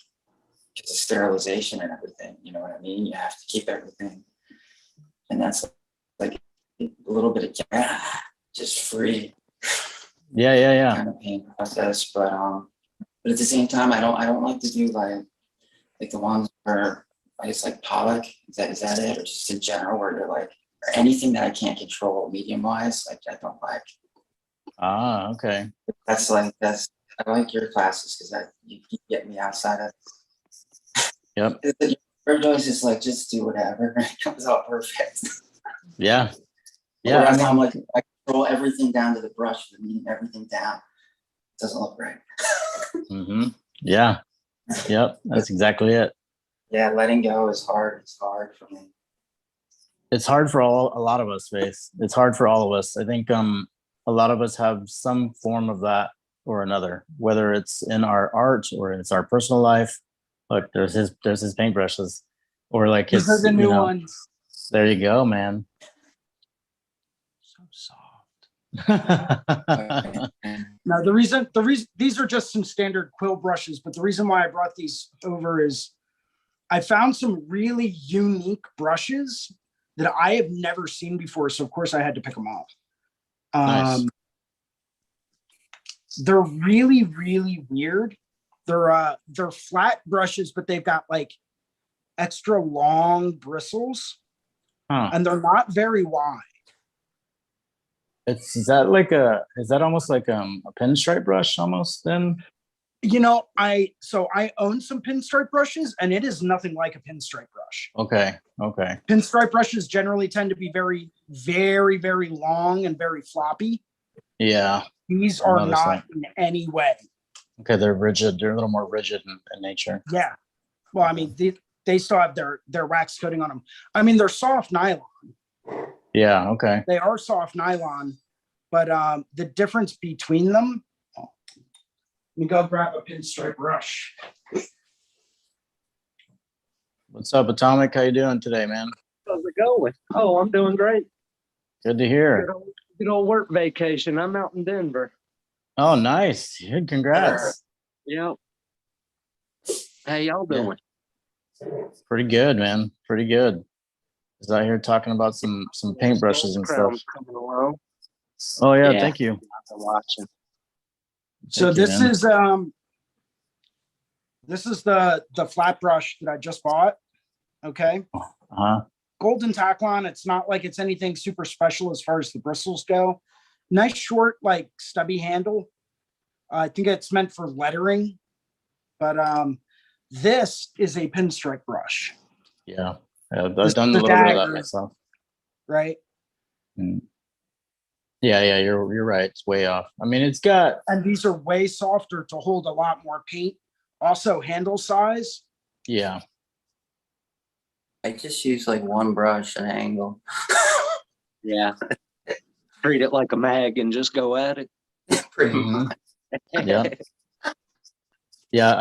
it's a sterilization and everything. You know what I mean? You have to keep everything, and that's like a little bit of just free. Yeah. Kind of pain process, but at the same time, I don't like to do like the ones where I guess like Pollock. Is that it, or just in general where you're like. Or anything that I can't control medium wise, like I don't like. Ah, okay. I like your classes because you get me outside of. Yep. Your choice is like just do whatever. It comes out perfect. Yeah. I'm like I control everything down to the brush, meaning everything down. It doesn't look right. Mm-hmm. Yeah. Yep. That's exactly it. Yeah, letting go is hard. It's hard for me. It's hard for a lot of us, Faith. It's hard for all of us. I think a lot of us have some form of that or another, whether it's in our art or it's our personal life. Look, there's his paintbrushes, or like his the new ones. There you go, man. So soft. Now the reason these are just some standard quill brushes, but the reason why I brought these over is I found some really unique brushes that I have never seen before. So of course I had to pick them up. Nice. They're really, really weird. They're flat brushes, but they've got like extra long bristles, and they're not very wide. Is that almost like a pinstripe brush almost then? You know, I own some pinstripe brushes, and it is nothing like a pinstripe brush. Okay. Okay. Pinstripe brushes generally tend to be very, very, very long and very floppy. Yeah. These I are noticed not in any way. Okay. They're rigid. They're a little more rigid in nature. Yeah. Well, I mean, they still have their wax coating on them. I mean, they're soft nylon. Yeah. Okay. They are soft nylon, but the difference between them. Let me go grab a pinstripe brush. What's up, Atomic? How you doing today, man? How's it going? Oh, I'm doing great. Good to hear. Good old work vacation. I'm out in Denver. Oh, nice. Good. Congrats. Yep. How y'all Yeah. doing? Pretty good, man. Pretty good. Is out here talking about some paintbrushes and stuff. Crown's coming along. Oh yeah, Yeah. thank you. I've been watching. So Thank you, this man. is the flat brush that I just bought. Okay. Uh-huh. Golden Taklon. It's not like it's anything super special as far as the bristles go. Nice short, like stubby handle. I think it's meant for lettering, but this is a pinstripe brush, Yeah. I've This done a is little the bit of that dagger. myself. right? Mm. Yeah, you're right. It's way off. I mean, it's got And these are way softer to hold a lot more paint. Also, handle size. yeah. I just use like one brush and angle. Yeah. Treat it like a mag and just go at it. Pretty Mhm. much. Yeah. Yeah,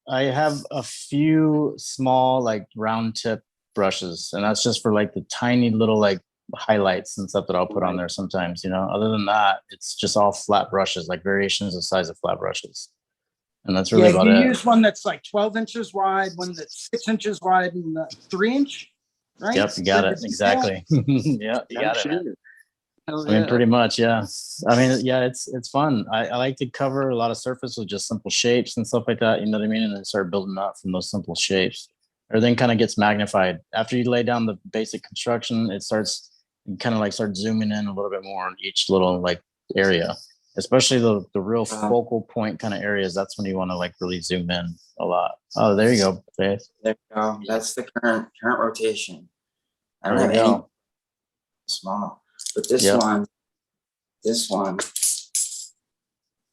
I have a few small like round tip brushes, and that's just for like the tiny little like highlights and stuff that I'll put on there sometimes, you know. Other than that, it's just all flat brushes, like variations of size of flat brushes. And that's really Yeah, about you it. use one that's like 12 inches wide, one that's 6 inches wide, and 3-inch, right? Yep, you got it. Is it Exactly. Yeah, you No got it, shit. man. Hell I mean, yeah. pretty much, yeah. I mean, yeah, it's fun. I like to cover a lot of surface with just simple shapes and stuff like that. You know what I mean? And then start building up from those simple shapes. Everything kind of gets magnified after you lay down the basic construction. It starts kind of like start zooming in a little bit more on each little like area, especially the real focal point kind of areas. That's when you want to like really zoom in a lot. Oh, there you go, Faith. There you go. That's the current rotation. I don't There have you any go. small, but this Yep. one,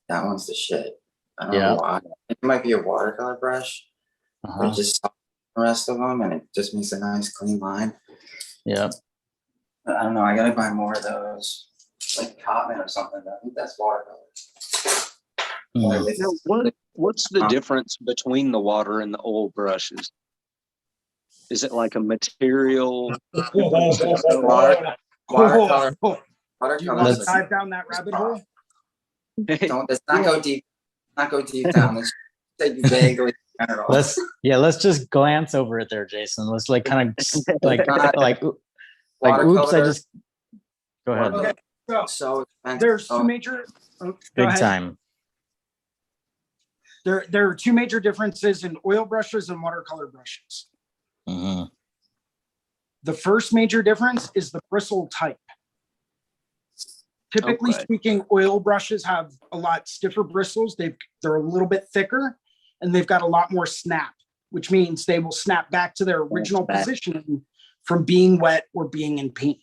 that one's the shit. I don't Yeah. know why. It might be a watercolor brush, but Uh-huh. it just softens the rest of them, and it just makes a nice clean line. Yeah. But I don't know. I gotta buy more of those, like Cotman or something. I think that's watercolor. Mhm. With- Now, what's the difference between the water and the oil brushes? Is it like a material? Watercolor. Do you want to Watercolor. dive down that rabbit hole? Don't. Let's not go deep. Not go deep down. Let's take you vaguely. general. Let's just glance over it there, Jason. Let's like kind of like Not- like oops, I Watercolor- just go ahead. Okay, so So expensive. there's Oh, two major. Oh, go Big ahead. time. There are two major differences in oil brushes and watercolor brushes. Mhm. The first major difference is the bristle type. Typically Okay. speaking, oil brushes have a lot stiffer bristles. They're a little bit thicker, and they've got a lot more snap, which means they will snap back to their original back. position from being wet or being in paint.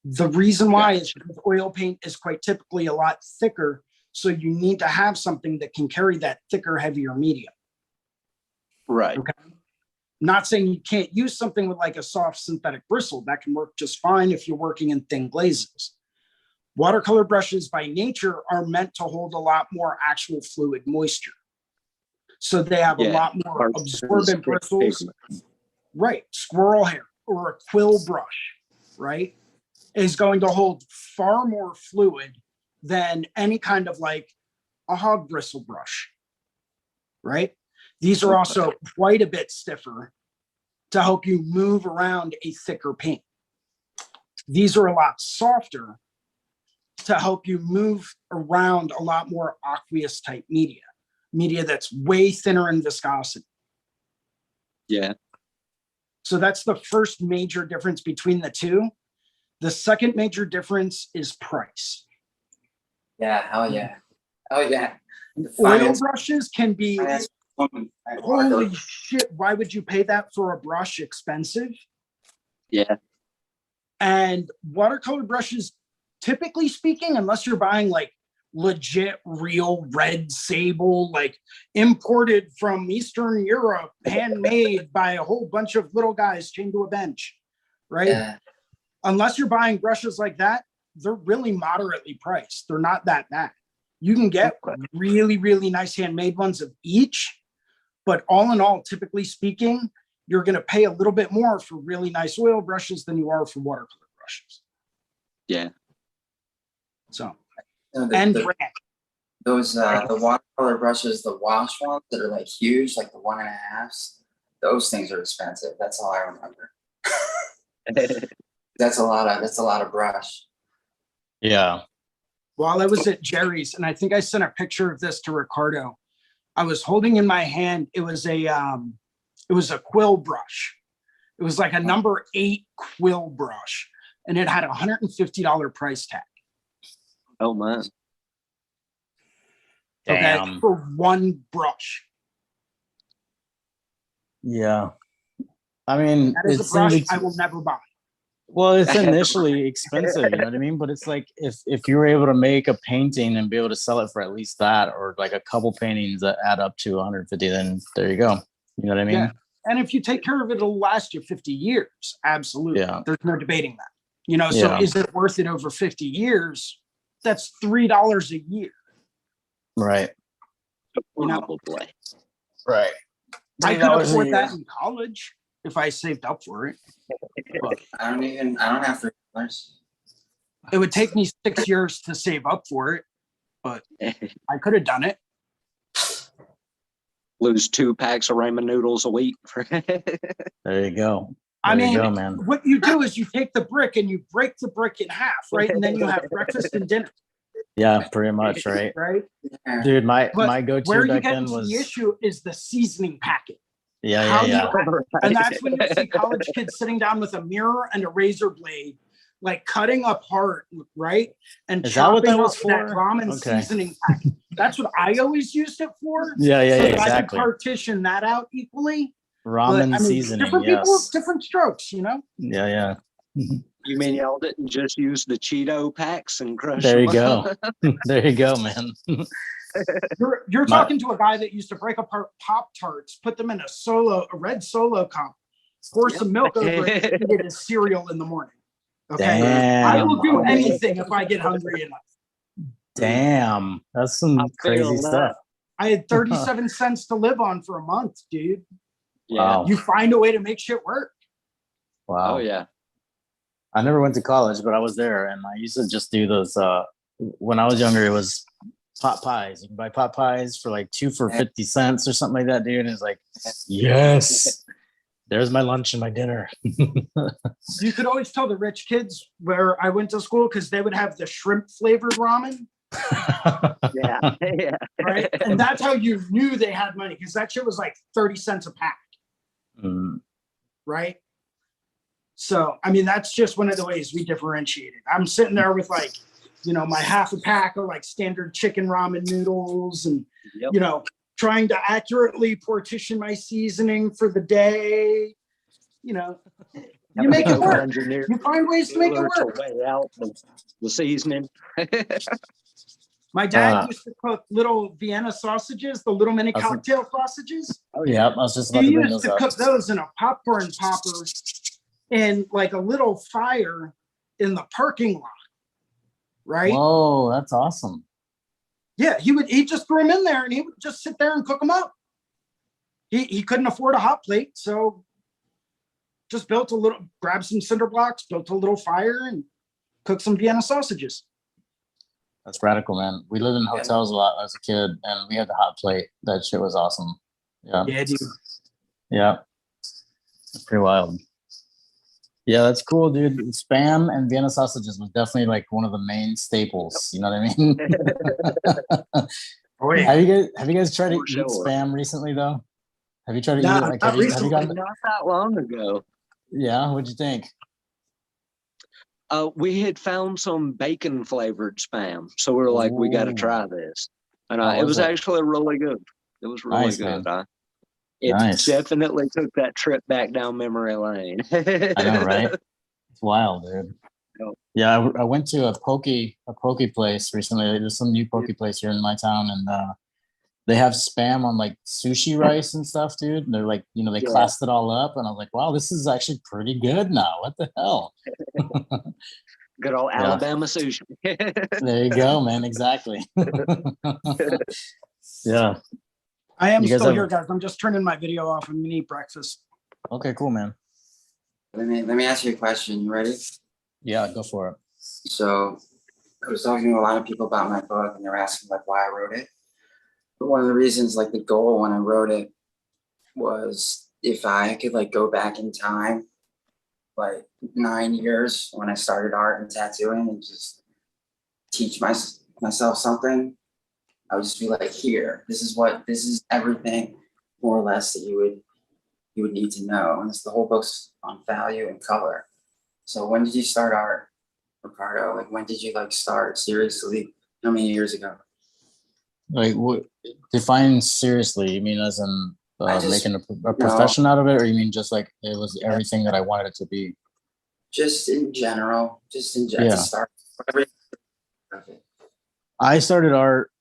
The reason why is because oil paint is quite typically a lot thicker, so you need to have something that can carry that thicker, heavier medium. Right. Not saying you can't use something with like a soft synthetic bristle. That can work just fine if you're working in thin glazes. Watercolor brushes by nature are meant to hold a lot more actual fluid moisture. So they have a Yeah, lot more Hard to absorbent stick bristles. pigment. Right. Squirrel hair or a quill brush, right, is going to hold far more fluid than any kind of like a hog bristle brush, right? These are also quite a bit stiffer to help you move around a thicker paint. These are a lot softer to help you move around a lot more aqueous type media that's way thinner in viscosity. Yeah. So that's the first major difference between the two. The second major difference is price. yeah. Hell yeah. Oh yeah. The Oil finance, brushes can be, finance woman at holy Watercolor. shit, why would you pay that for a brush? Expensive. Yeah. And watercolor brushes, typically speaking, unless you're buying like legit real red sable, like imported from Eastern Europe, handmade by a whole bunch of little guys chained to a bench, right? Yeah. Unless you're buying brushes like that, they're really moderately priced. They're not that bad. You can get really, really nice handmade ones of each, but all in all, typically speaking, you're going to pay a little bit more for really nice oil brushes than you are for watercolor brushes. Yeah. So, No, and the, brand. those the watercolor brushes, the wash ones that are like huge, like the 1.5s, those things are expensive. That's all I remember. That's a lot of brush. Yeah. While I was at Jerry's, and I think I sent a picture of this to Ricardo, I was holding in my hand, it was a quill brush. It was like a number 8 quill brush, and it had a $150 price tag. Oh man. Okay, Damn. for one brush. Yeah. I mean, That is it a brush seems I will never buy. well, it's initially expensive, you know what I mean? But it's like if you were able to make a painting and be able to sell it for at least that, or like a couple paintings that add up to 150, then there you go. You know what I mean? Yeah. And if you take care of it, it'll last you 50 years. Absolutely. Yeah. There's no debating that. You know, so Yeah. is it worth it over 50 years? That's $3 a year. Right. You know? Probably. Right. I could $3 a afford year. that in college if I saved up for it. But I don't have $3. it would take me 6 years to save up for it, but I could have done it. Lose 2 packs of ramen noodles a week. There you go. I There you mean, go, man. what you do is you take the brick and you break the brick in half, right? And then you have breakfast and dinner, Yeah, pretty much, right? right? Yeah. Dude, my But go-to where you back get then into was the issue is the seasoning packet. yeah, How yeah, yeah. you, and that's when you see college kids sitting down with a mirror and a razor blade, like cutting apart, right? And Is that what chopping that was up that for? ramen Okay. seasoning packet. That's what I always used it for. Yeah, yeah, So yeah, that I could exactly. partition that out equally. But Ramen I mean, seasoning, different people, yes. different strokes, you know? Yeah, yeah. You mean y'all didn't just use the Cheeto packs and crush There you them? go. There you go, man. You're My- talking to a guy that used to break apart Pop-Tarts, put them in a red solo cup, pour some milk over it, and eat it as cereal in the morning. Okay. I will do Damn. anything if I get hungry enough. Damn. That's some I feel crazy that. stuff. I had 37 cents to live on for a month, dude. Yeah. Wow. You find a way to make shit work. Wow. Oh yeah. I never went to college, but I was there, and I used to just do those. When I was younger, it was pot pies. You can buy pot pies for like 2 for 50 cents or something like that, dude. And it's like, yes, there's my lunch and my dinner. You could always tell the rich kids where I went to school because they would have the shrimp flavored ramen, Yeah. Yeah. right? And that's how you knew they had money because that shit was like 30 cents a pack, Mm, right? So, I mean, that's just one of the ways we differentiated. I'm sitting there with like, you know, my half a pack of like standard chicken ramen noodles and, Yep. you know, trying to accurately partition my seasoning for the day. You know, you make it work. Engineer You find ways to make it to work. weigh out the seasoning. My dad used to cook little Vienna sausages, the little mini Awesome. cocktail sausages. Oh yeah, I was just about He to bring used those to up. cook those in a popcorn popper in like a little fire in the parking lot, right? Whoa, that's awesome. Yeah, he just threw them in there and he would just sit there and cook them up. He couldn't afford a hot plate, so just grabbed some cinder blocks, built a little fire, and cooked some Vienna sausages. That's radical, man. We lived in hotels a lot as a kid, and we had the hot plate. That shit was awesome. Yeah, Yeah, dude. yeah. That's pretty wild. Yeah, that's cool, dude. Spam and Vienna sausages was definitely like one of the main staples. You know what I mean? Oh, yeah. Have you guys tried to For eat sure. spam recently though? Have you tried to No, eat it? Like, not have you recently. gotten? Not that long ago. Yeah, what'd you think? We had found some bacon flavored spam, so we were like, we got to Ooh. try this. And How it was was it? actually really good. It was really Nice, good. man. It Nice. definitely took that trip back down memory lane. I know, right? It's wild, dude. Yep. Yeah, I went to a poke place recently. There's some new poke place here in my town, and they have spam on like sushi rice and stuff, dude. And they're like, you know, they Yeah. classed it all up, and I was like, wow, this is actually pretty good now. What the hell? Good old Yeah. Alabama sushi. There you go, man. Exactly. Yeah. I am You guys still have- here, guys. I'm just turning my video off. I'm gonna eat breakfast. Okay, cool, man. Let me ask you a question. You ready? Yeah, go for it. So I was talking to a lot of people about my book, and they're asking like why I wrote it. But one of the reasons, like the goal when I wrote it, was if I could like go back in time, like 9 years when I started art and tattooing, and just teach myself something, I would just be like, here, this is everything more or less that you would need to know. And it's the whole book's on value and color. So when did you start art, Ricardo? Like when did you like start seriously? How many years ago? Like, what define seriously? You mean as in I just- making a profession out of it, or you mean just like it was everything that I wanted it to be? Just in general, Yeah. to start. Whatever. I started art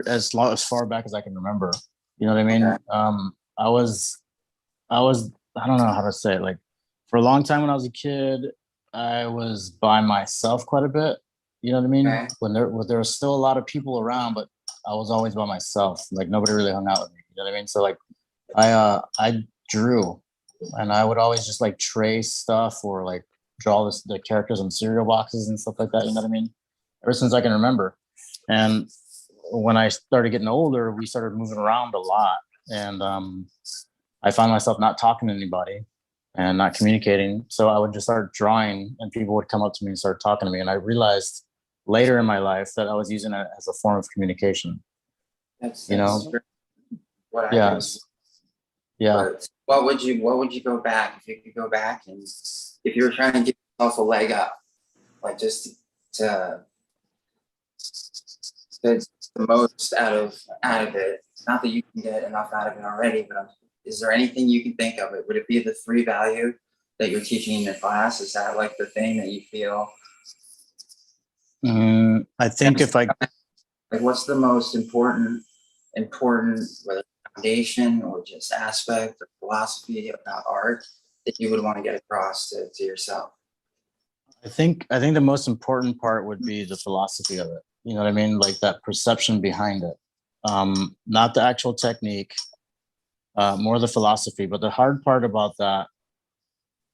as far back as I can remember. You know what I mean? Okay. I was I don't know how to say it. Like for a long time when I was a kid, I was by myself quite a bit. You know what I mean? Okay. When there was still a lot of people around, but I was always by myself. Like nobody really hung out with me. You know what I mean? So like I drew, and I would always just like trace stuff or like draw the characters on cereal boxes and stuff like that. You know what I mean? Ever since I can remember. And when I started getting older, we started moving around a lot, and I found myself not talking to anybody and not communicating. So I would just start drawing, and people would come up to me and start talking to me. And I realized later in my life that I was using it as a form of communication. That's You know? what I Yeah. do. Yeah. But what would you go back if you could go back, and if you were trying to give yourself a leg up, like just to the most out of it? Not that you can get enough out of it already, but is there anything you can think of it? Would it be the free value that you're teaching in your class? Is that like the thing that you feel? I think if I Like what's the most important, whether foundation or just aspect or philosophy about art that you would want to get across to yourself? I think the most important part would be the philosophy of it. You know what I mean? Like that perception behind it. Not the actual technique, more the philosophy. But the hard part about that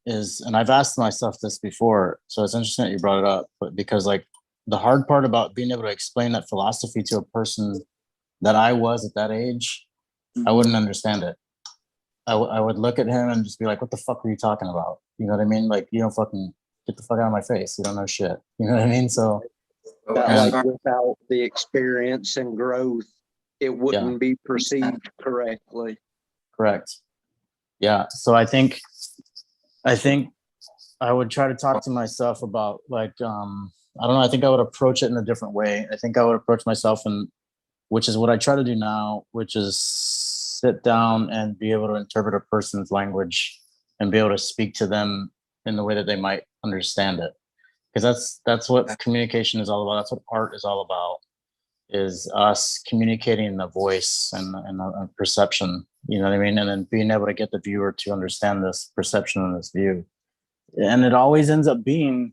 is, and I've asked myself this before, so it's interesting that you brought it up, but because like the hard part about being able to explain that philosophy to a person that I was at that age, I wouldn't understand it. I would look at him and just be like, what the fuck are you talking about? You know what I mean? Like, you don't fucking get the fuck out of my face. You don't know shit. You know what I mean? So That, like without the experience and growth, it wouldn't be perceived correctly. Correct. Yeah. So I think I would try to talk to myself about like I don't know, I think I would approach it in a different way. I think I would approach myself, and which is what I try to do now, which is sit down and be able to interpret a person's language and be able to speak to them in the way that they might understand it. Because that's what communication is all about. That's what art is all about, is us communicating the voice and a perception, you know what I mean? And then being able to get the viewer to understand this perception and this view. And it always ends up being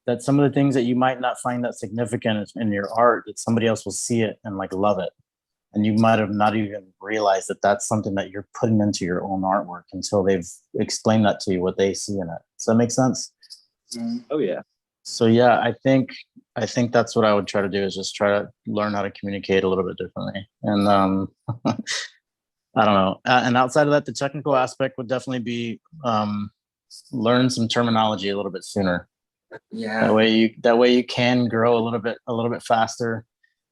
that some of the things that you might not find that significant in your art, that somebody else will see it and like love it. And you might have not even realized that that's something that you're putting into your own artwork until they've explained that to you, what they see in it. Does that make sense? Oh yeah. So yeah, I think that's what I would try to do, is just try to learn how to communicate a little bit differently. And I don't know. And outside of that, the technical aspect would definitely be learn some terminology a little bit sooner. Yeah. That way you can grow a little bit faster.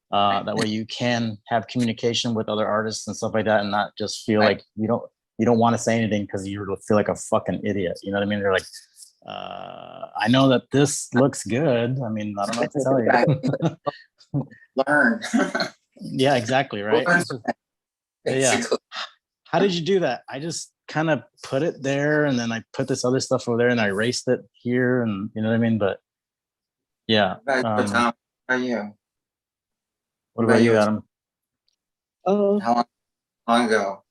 That way you can have communication with other artists and stuff like that, and not just feel like you don't want to say anything because you feel like a fucking idiot. You know what I mean? They're like, I know that this looks good. I mean, I don't know what to tell you. Learn. Yeah, exactly. Right. Yeah. Basically. How did you do that? I just kind of put it there, and then I put this other stuff over there, and I erased it here, and you know what I mean. But yeah. Tom, how about you? What about you, you? Adam? Uh, How long ago?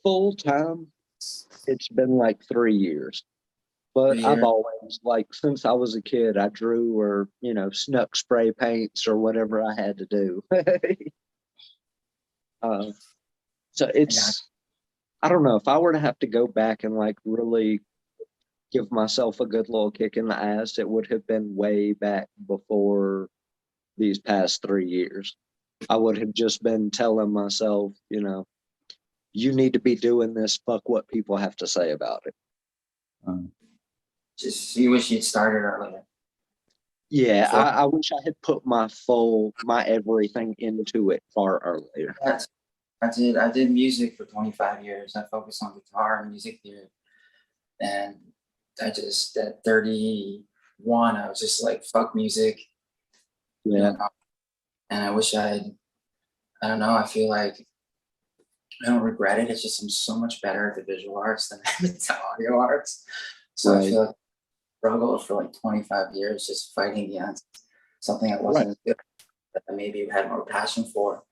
full time, it's been like 3 years. But 3 I've years? always, like, since I was a kid, I drew or, snuck spray paints or whatever I had to do. So it's, I don't know, if I were to have to go back and like really give myself a good little kick in the ass, it would have been way back before these past 3 years. I would have just been telling myself, you need to be doing this. Fuck what people have to say about it. Just you wish you'd started earlier. Yeah, Sure. I wish I had put my everything into it far earlier. I did music for 25 years. I focused on guitar and music theory. And I just, at 31, I was just like, fuck music. Yeah. And I wish I don't know, I feel like I don't regret it. It's just I'm so much better at the visual arts than the audio arts. So Right. I feel like I struggled for like 25 years just fighting against something I wasn't as good at, that I maybe had more passion for.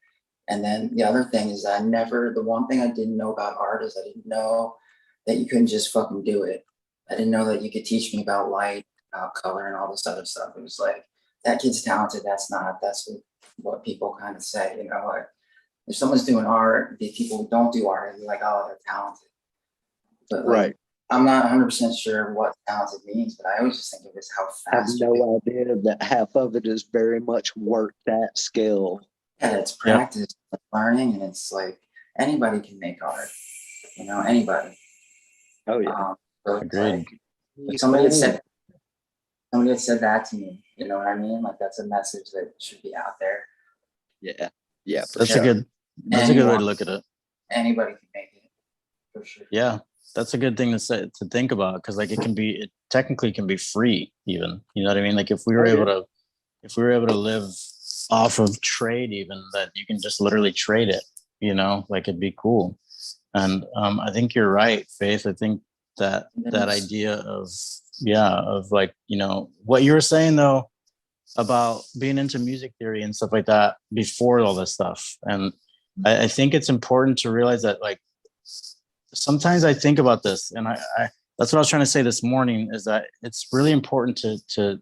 And then the other thing is the one thing I didn't know about art is I didn't know that you couldn't just fucking do it. I didn't know that you could teach me about light, about color, and all this other stuff. It was like, that kid's talented. That's what people kind of say, like if someone's doing art, the people who don't do art, they're like, oh, they're talented. But like, Right. I'm not 100% sure what talented means, but I always just think of it as how I have fast. no idea that half of it is very much work that skill. Yeah, it's practice, it's learning, and it's like anybody can make art. Anybody. Oh yeah. So it's Agreed. like somebody had said that to me. You know what I mean? Like that's a message that should be out there. Yeah. Yeah. For That's sure. a good way to look at it. Anybody can make it, for sure. Yeah, that's a good thing to think about, because like it technically can be free even. You know what I mean? Like if we were able to live off of trade, even, that you can just literally trade it, like it'd be cool. And I think you're right, Faith. I think that idea of like, what you were saying though about being into music theory and stuff like that before all this stuff. And I think it's important to realize that, like, sometimes I think about this, and I that's what I was trying to say this morning, is that it's really important to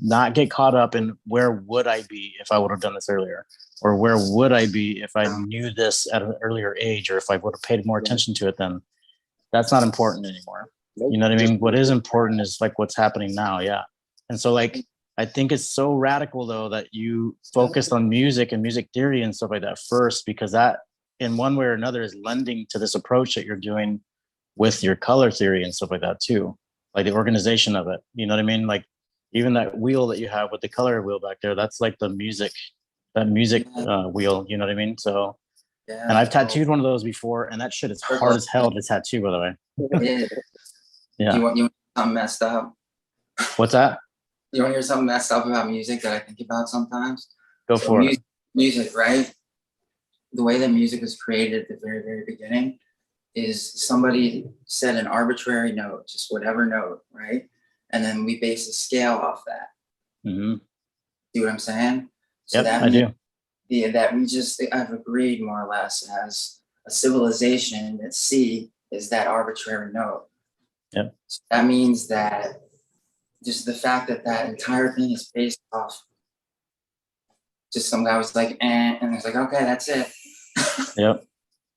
not get caught up in where would I be if I would have done this earlier, or where would I be if I knew this at an earlier age, or if I would have paid more attention to it then. That's not important anymore. You know what I mean? What is important is like what's happening now. Yeah. And so like, I think it's so radical though that you focused on music and music theory and stuff like that first, because that in one way or another is lending to this approach that you're doing with your color theory and stuff like that too. Like the organization of it. You know what I mean? Like even that wheel that you have with the color wheel back there, that's like the music wheel. You know what I mean? So, and I've tattooed one of those before, and that shit is hard as hell to tattoo, by the way. Yeah. You want something messed up? What's that? You want to hear something messed up about music that I think about sometimes? Go for it. Music, right? The way that music was created at the very, very beginning is somebody set an arbitrary note, just whatever note, right? And then we base a scale off that. Mm-hmm. See what I'm saying? So yep, that I do. That I've agreed more or less as a civilization that C is that arbitrary note. Yep. So that means that just the fact that entire thing is based off just some guy was like, and it's like, okay, that's it. Yep.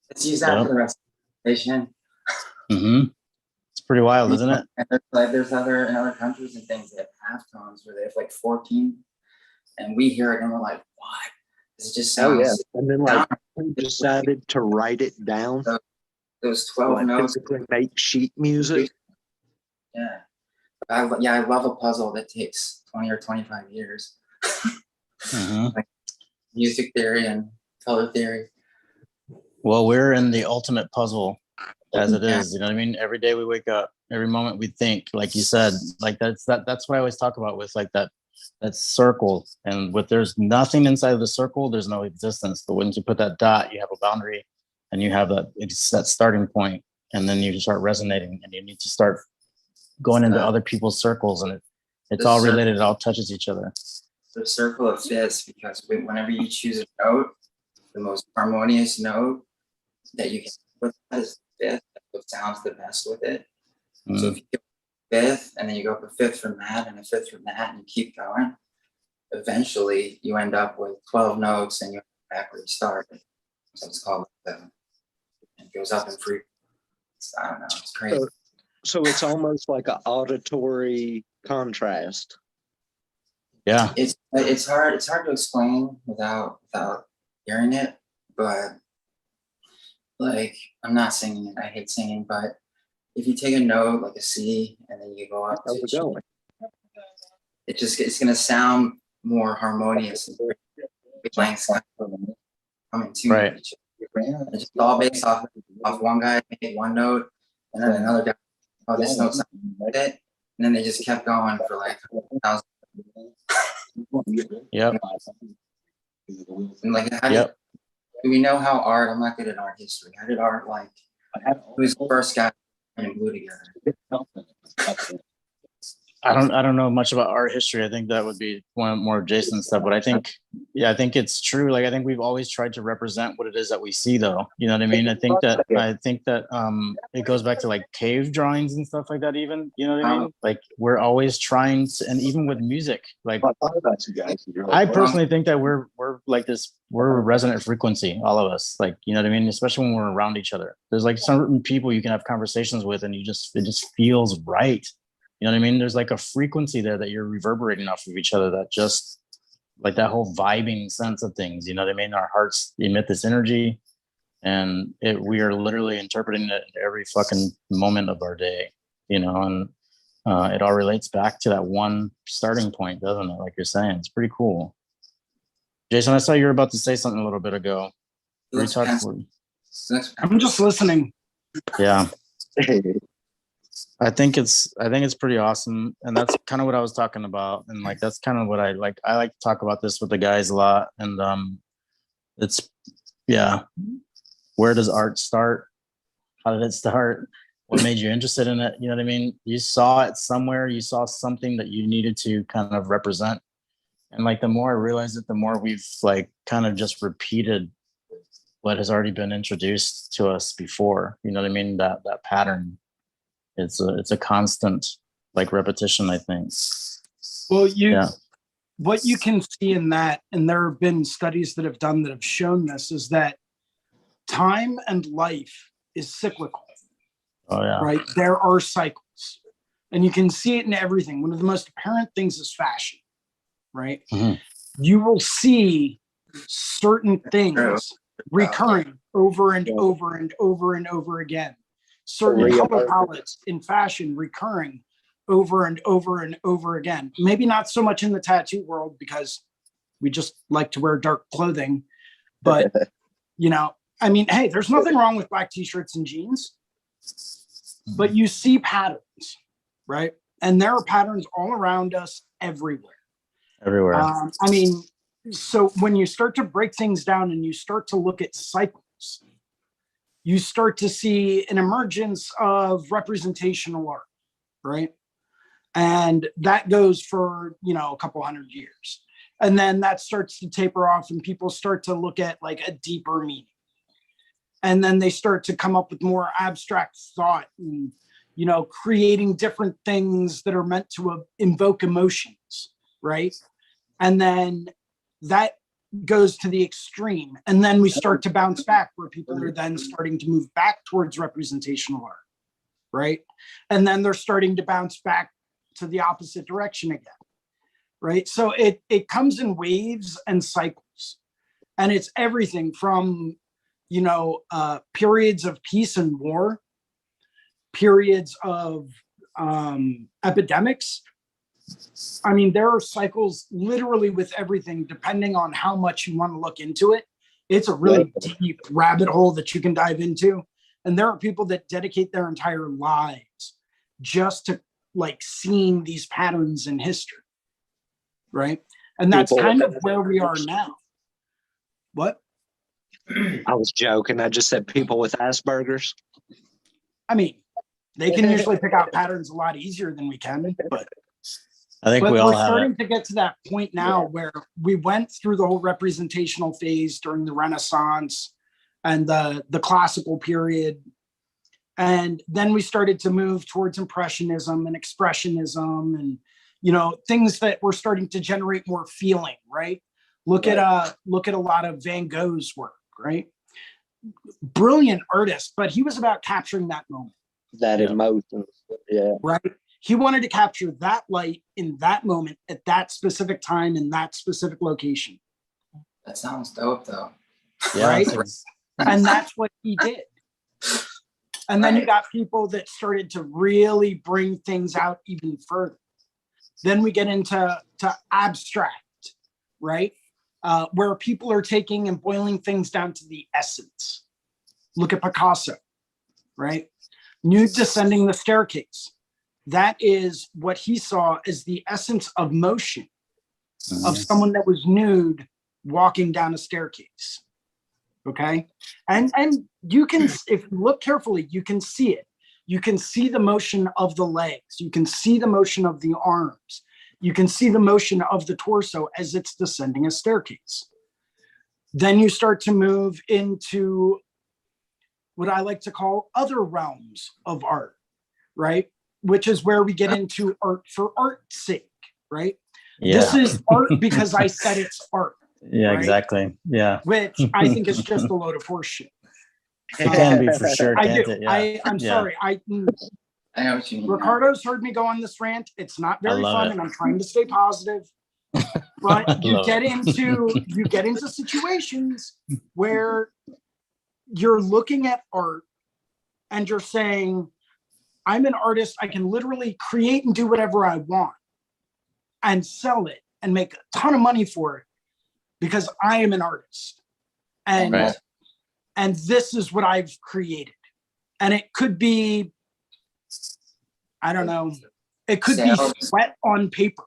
Let's use that for the rest of the nation. Mm-hmm. It's pretty wild, isn't it? And there's other countries and things that have half tones where they have like 14, and we hear it and we're like, what? It just sounds. Oh yeah, and then like we decided to write it down. Those 12 notes. Typically make sheet music. Yeah. I love a puzzle that takes 20 or 25 years. Mm-hmm. Like music theory and color theory. Well, we're in the ultimate puzzle as it is. You know what I mean? Every day we wake up, every moment we think, like you said, like that's what I always talk about with like that that circle, and with there's nothing inside of the circle, there's no existence. But once you put that dot, you have a boundary, and you have it's that starting point, and then you start resonating, and you need to start going into other people's circles, and it's all related. It all touches each other. The circle of fifths, because whenever you choose a note, the most harmonious note that you can put is fifth. That's what sounds the best with it. So if you go fifth, and then you go up a fifth from that, and a fifth from that, and you keep going, eventually you end up with 12 notes, and you're back where you started. So it's called it goes up in frequency. I don't know. It's crazy. So it's almost like an auditory contrast. Yeah. It's hard to explain without hearing it, but like, I'm not singing it. I hate singing, but if you take a note like a C and then you go up to G, it's gonna sound more harmonious and blanks coming to Right. each other. It's just all based off one guy made one note, and then another guy, oh, this note sounds like it, and then they just kept going for like 1,000. Yep. And like, Yep. do we know how art? I'm not good at art history. How did art, like, who's the first guy and glue together? I don't know much about art history. I think that would be one more Jason's stuff. But I think it's true. Like, I think we've always tried to represent what it is that we see, though. You know what I mean? I think that it goes back to like cave drawings and stuff like that. Even, you know what I mean? Like, we're always trying to, and even with music, like, I personally think that we're like this. We're a resonant frequency, all of us. Like, you know what I mean? Especially when we're around each other. There's like certain people you can have conversations with, and it just feels right. You know what I mean? There's like a frequency there that you're reverberating off of each other, that just like that whole vibing sense of things. You know what I mean? Our hearts emit this energy, and we are literally interpreting it in every fucking moment of our day, you know, and it all relates back to that one starting point, doesn't it? Like you're saying, it's pretty cool. Jason, I saw you were about to say something a little bit ago. I'm just listening. Yeah. I think it's pretty awesome, and that's kind of what I was talking about, and like that's kind of what I like. I like to talk about this with the guys a lot, and it's where does art start? How did it start? What made you interested in it? You know what I mean? You saw it somewhere. You saw something that you needed to kind of represent, and like the more I realized it, the more we've like kind of just repeated what has already been introduced to us before. You know what I mean? That pattern. It's a constant like repetition, I think. Well, what you can see in that, and there have been studies that have shown this, is that time and life is cyclical. Oh yeah. Right? There are cycles, and you can see it in everything. One of the most apparent things is fashion, right? Mm-hmm. You will see certain things recurring over and over and over and over again. Certain color palettes in fashion recurring over and over and over again. Maybe not so much in the tattoo world, because we just like to wear dark clothing. But, you know, I mean, hey, there's nothing wrong with black t-shirts and jeans, but you see patterns, right? And there are patterns all around us everywhere. Everywhere. I mean, so when you start to break things down and you start to look at cycles, you start to see an emergence of representational art, right? And that goes for, you know, a couple hundred years. And then that starts to taper off, and people start to look at like a deeper meaning. And then they start to come up with more abstract thought and, you know, creating different things that are meant to invoke emotions, right? And then that goes to the extreme, and then we start to bounce back, where people are then starting to move back towards representational art, right? And then they're starting to bounce back to the opposite direction again, right? So it comes in waves and cycles, and it's everything from, you know, periods of peace and war, periods of epidemics. I mean, there are cycles literally with everything, depending on how much you want to look into it. It's a really deep rabbit hole that you can dive into. And there are people that dedicate their entire lives just to like seeing these patterns in history, right? And that's People kind with of where we are now. What? I was joking. I just said people with Asperger's. I mean, they can usually pick out patterns a lot easier than we can, but I think we we're all have starting it. to get to that point now where we went through the whole representational phase during the Renaissance and the classical period. And then we started to move towards impressionism and expressionism and, you know, things that were starting to generate more feeling, right? Look at a lot of Van Gogh's work, right? Brilliant artist, but he was about capturing that moment. That emotion. Yeah. Right. He wanted to capture that light in that moment at that specific time in that specific location. That sounds dope, though. Yeah, Right. it's- And that's what he did. And then you got people that started to really bring things out even further. Then we get into abstract, right? Where people are taking and boiling things down to the essence. Look at Picasso, right? Nude descending the staircase. That is what he saw as the essence of motion of someone that was nude walking down a staircase. Okay. And you can, if you look carefully, you can see it. You can see the motion of the legs. You can see the motion of the arms. You can see the motion of the torso as it's descending a staircase. Then you start to move into what I like to call other realms of art, right? Which is where we get into art for art's sake, right? yeah. This is art because I said it's art. Yeah, right? Exactly. Yeah. Which I think is just a load of horseshit. It can be for sure, I can't do. it? Yeah. I'm Yeah. sorry. I know what you mean. Ricardo's heard me go on this rant. It's not very love fun, it. and I'm trying to stay positive. But you love get it. into situations where you're looking at art and you're saying, I'm an artist. I can literally create and do whatever I want and sell it and make a ton of money for it because I am an artist. And Right. and this is what I've created. And it could be, I don't know, it could be Sales. sweat on paper.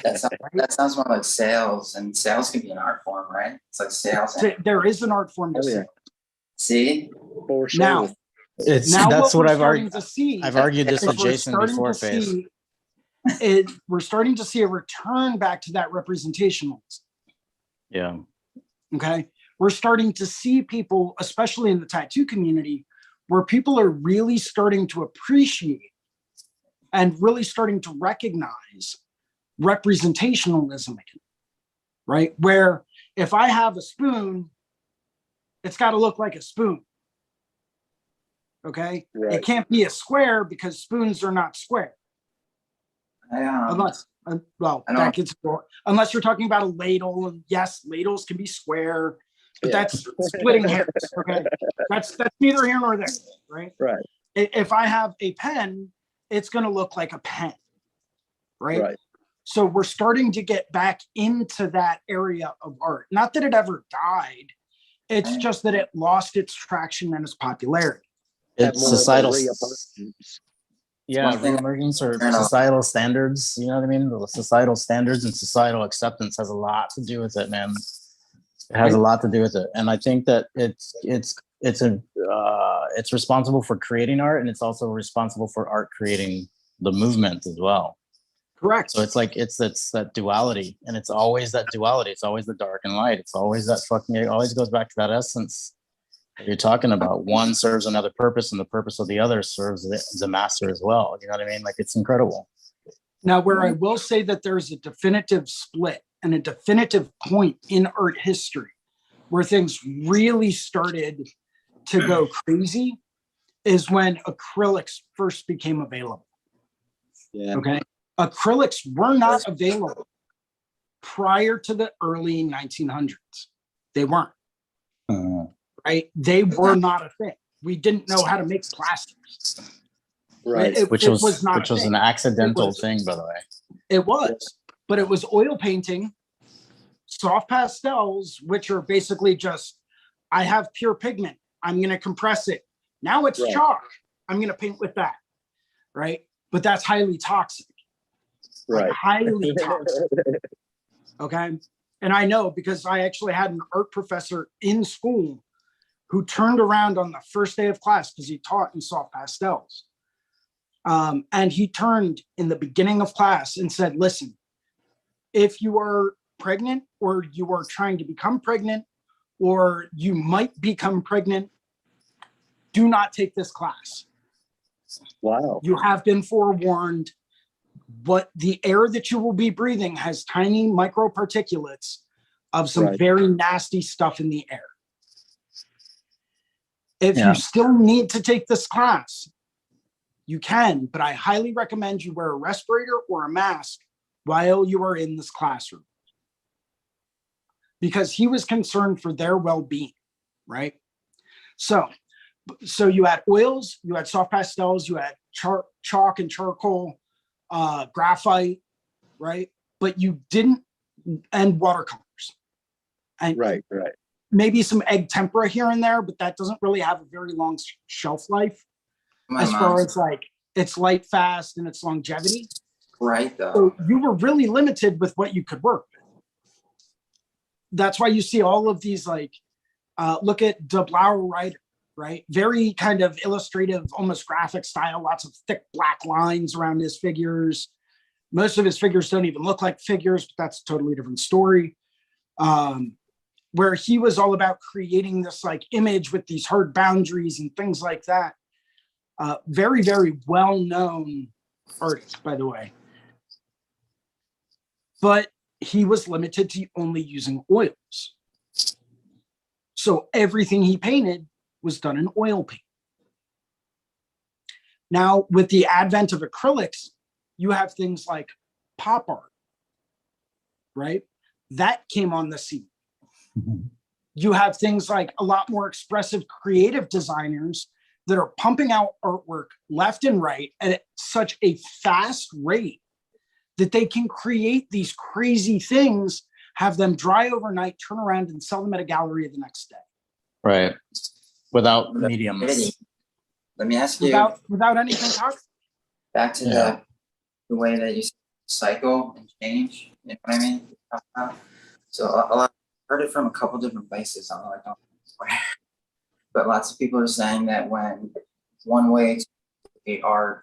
That sounds more like sales, and sales can be an art form, right? It's like sales. There is an art form to Oh, yeah. sell. See? For sure. Now, It's now that's what we're I've starting argued. to see. I've argued this is with we're Jason starting before, to Faith. see we're starting to see a return back to that representationalism. Yeah. Okay. We're starting to see people, especially in the tattoo community, where people are really starting to appreciate and really starting to recognize representationalism again, right? Where if I have a spoon, it's got to look like a spoon. Okay. Right. It can't be a square because spoons are not square. Unless, well, I don't- that gets, unless you're talking about a ladle, and yes, ladles can be square, but Yeah. that's splitting hairs. Okay, that's neither here nor there, right? Right. If I have a pen, it's going to look like a pen, right? Right. So we're starting to get back into that area of art. Not that it ever died; it's just that it lost its traction and its popularity. Have It's more of a societal. reemergence. Yeah, One thing- reemergence or Fair enough. societal standards. You know what I mean? The societal standards and societal acceptance has a lot to do with it, man. It has a lot to do with it, and I think that it's responsible for creating art, and it's also responsible for art creating the movement as well. Correct. So it's like it's that duality, and it's always that duality. It's always the dark and light. It's always that fucking. It always goes back to that essence that you're talking about. One serves another purpose, and the purpose of the other serves the master as well. You know what I mean? Like it's incredible. Now, where I will say that there's a definitive split and a definitive point in art history where things really started to go crazy is when acrylics first became available. Yeah. Okay. Acrylics were not available prior to the early 1900s. They weren't, right? They were not a thing. We didn't know how to make plastics. Right. It Which was not a which was thing. an accidental It was- thing, by the way. It was, but it was oil painting, soft pastels, which are basically just, I have pure pigment. I'm going to compress it. Now it's Right. chalk. I'm going to paint with that. Right. But that's highly toxic. Like, Right. highly toxic. Okay. And I know because I actually had an art professor in school who turned around on the first day of class because he taught in soft pastels. And he turned in the beginning of class and said, listen, if you are pregnant or you are trying to become pregnant or you might become pregnant, do not take this class. Wow. You have been forewarned, but the air that you will be breathing has tiny microparticulates of some Right. very nasty stuff in the air. If Yeah. you still need to take this class, you can, but I highly recommend you wear a respirator or a mask while you are in this classroom. Because he was concerned for their well-being, right? So you had oils, you had soft pastels, you had chalk and charcoal, graphite, right? But you didn't, and watercolors. And Right. maybe some egg tempera here and there, but that doesn't really have a very long shelf life as far as like it's light fast and its longevity. Right, though. So you were really limited with what you could work with. That's why you see all of these, like, look at De Blauer Writer, right? Very kind of illustrative, almost graphic style, lots of thick black lines around his figures. Most of his figures don't even look like figures, but that's a totally different story. Where he was all about creating this like image with these hard boundaries and things like that. Very, very well-known artist, by the way. But he was limited to only using oils. So everything he painted was done in oil paint. Now, with the advent of acrylics, you have things like pop art, right? That came on the scene. You have things like a lot more expressive creative designers that are pumping out artwork left and right at such a fast rate that they can create these crazy things, have them dry overnight, turn around and sell them at a gallery the next day. Right. Without mediums. Let me ask you, Without anything toxic. back to the way that you cycle and change, you know what I mean? So a lot, I've heard it from a couple different places, although I don't know where. But lots of people are saying that when one way to create art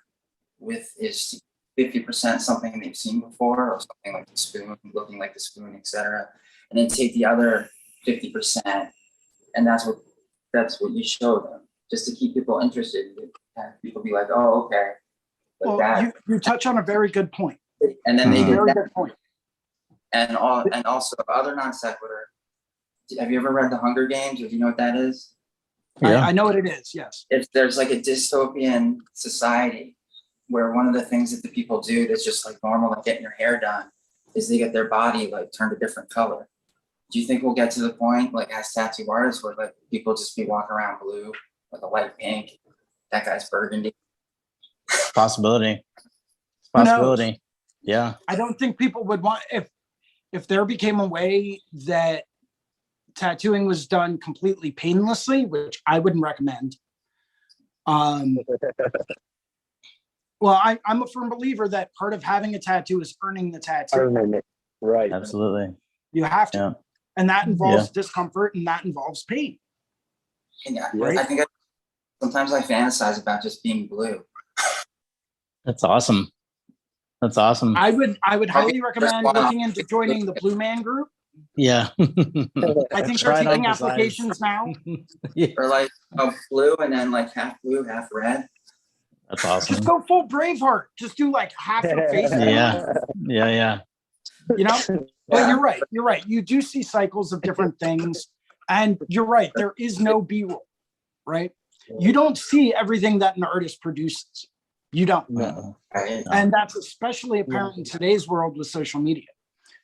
with is 50% something they've seen before, or something like the spoon, looking like the spoon, etc., and then take the other 50%, and that's what you show them, just to keep people interested. Have people be like, "Oh, okay." Like Well, that. you touch on a very good point. And then they did Very that. good point. And also other non sequitur. Have you ever read The Hunger Games, or do you know what that is? Yeah. I know what it is, yes. There's like a dystopian society where one of the things that the people do that's just like normal, like getting your hair done, is they get their body like turned a different color. Do you think we'll get to the point, like as tattoo artists, where like people just be walking around blue, like a light pink, that guy's burgundy? Possibility. Who knows? Possibility. Yeah. I don't think people would want, if there became a way that tattooing was done completely painlessly, which I wouldn't recommend. Well, I'm a firm believer that part of having a tattoo is earning the tattoo. Right. Absolutely. You have to. Yeah. And that involves discomfort, and that involves pain. And Right? I think sometimes I fantasize about just being blue. That's awesome. That's awesome. I would highly recommend Just one. looking into joining the Blue Man Group. Yeah. I think they're Try it on taking his eyes. applications now. Yeah. Or like blue and then like half blue, half red. That's awesome. Just go full Braveheart. Just do like half your face. Yeah. Yeah. You know? But you're right. You're right. You do see cycles of different things. And you're right. There is no B-roll, right? You don't see everything that an artist produces. You don't. No. Right? And that's especially apparent in today's world with social media.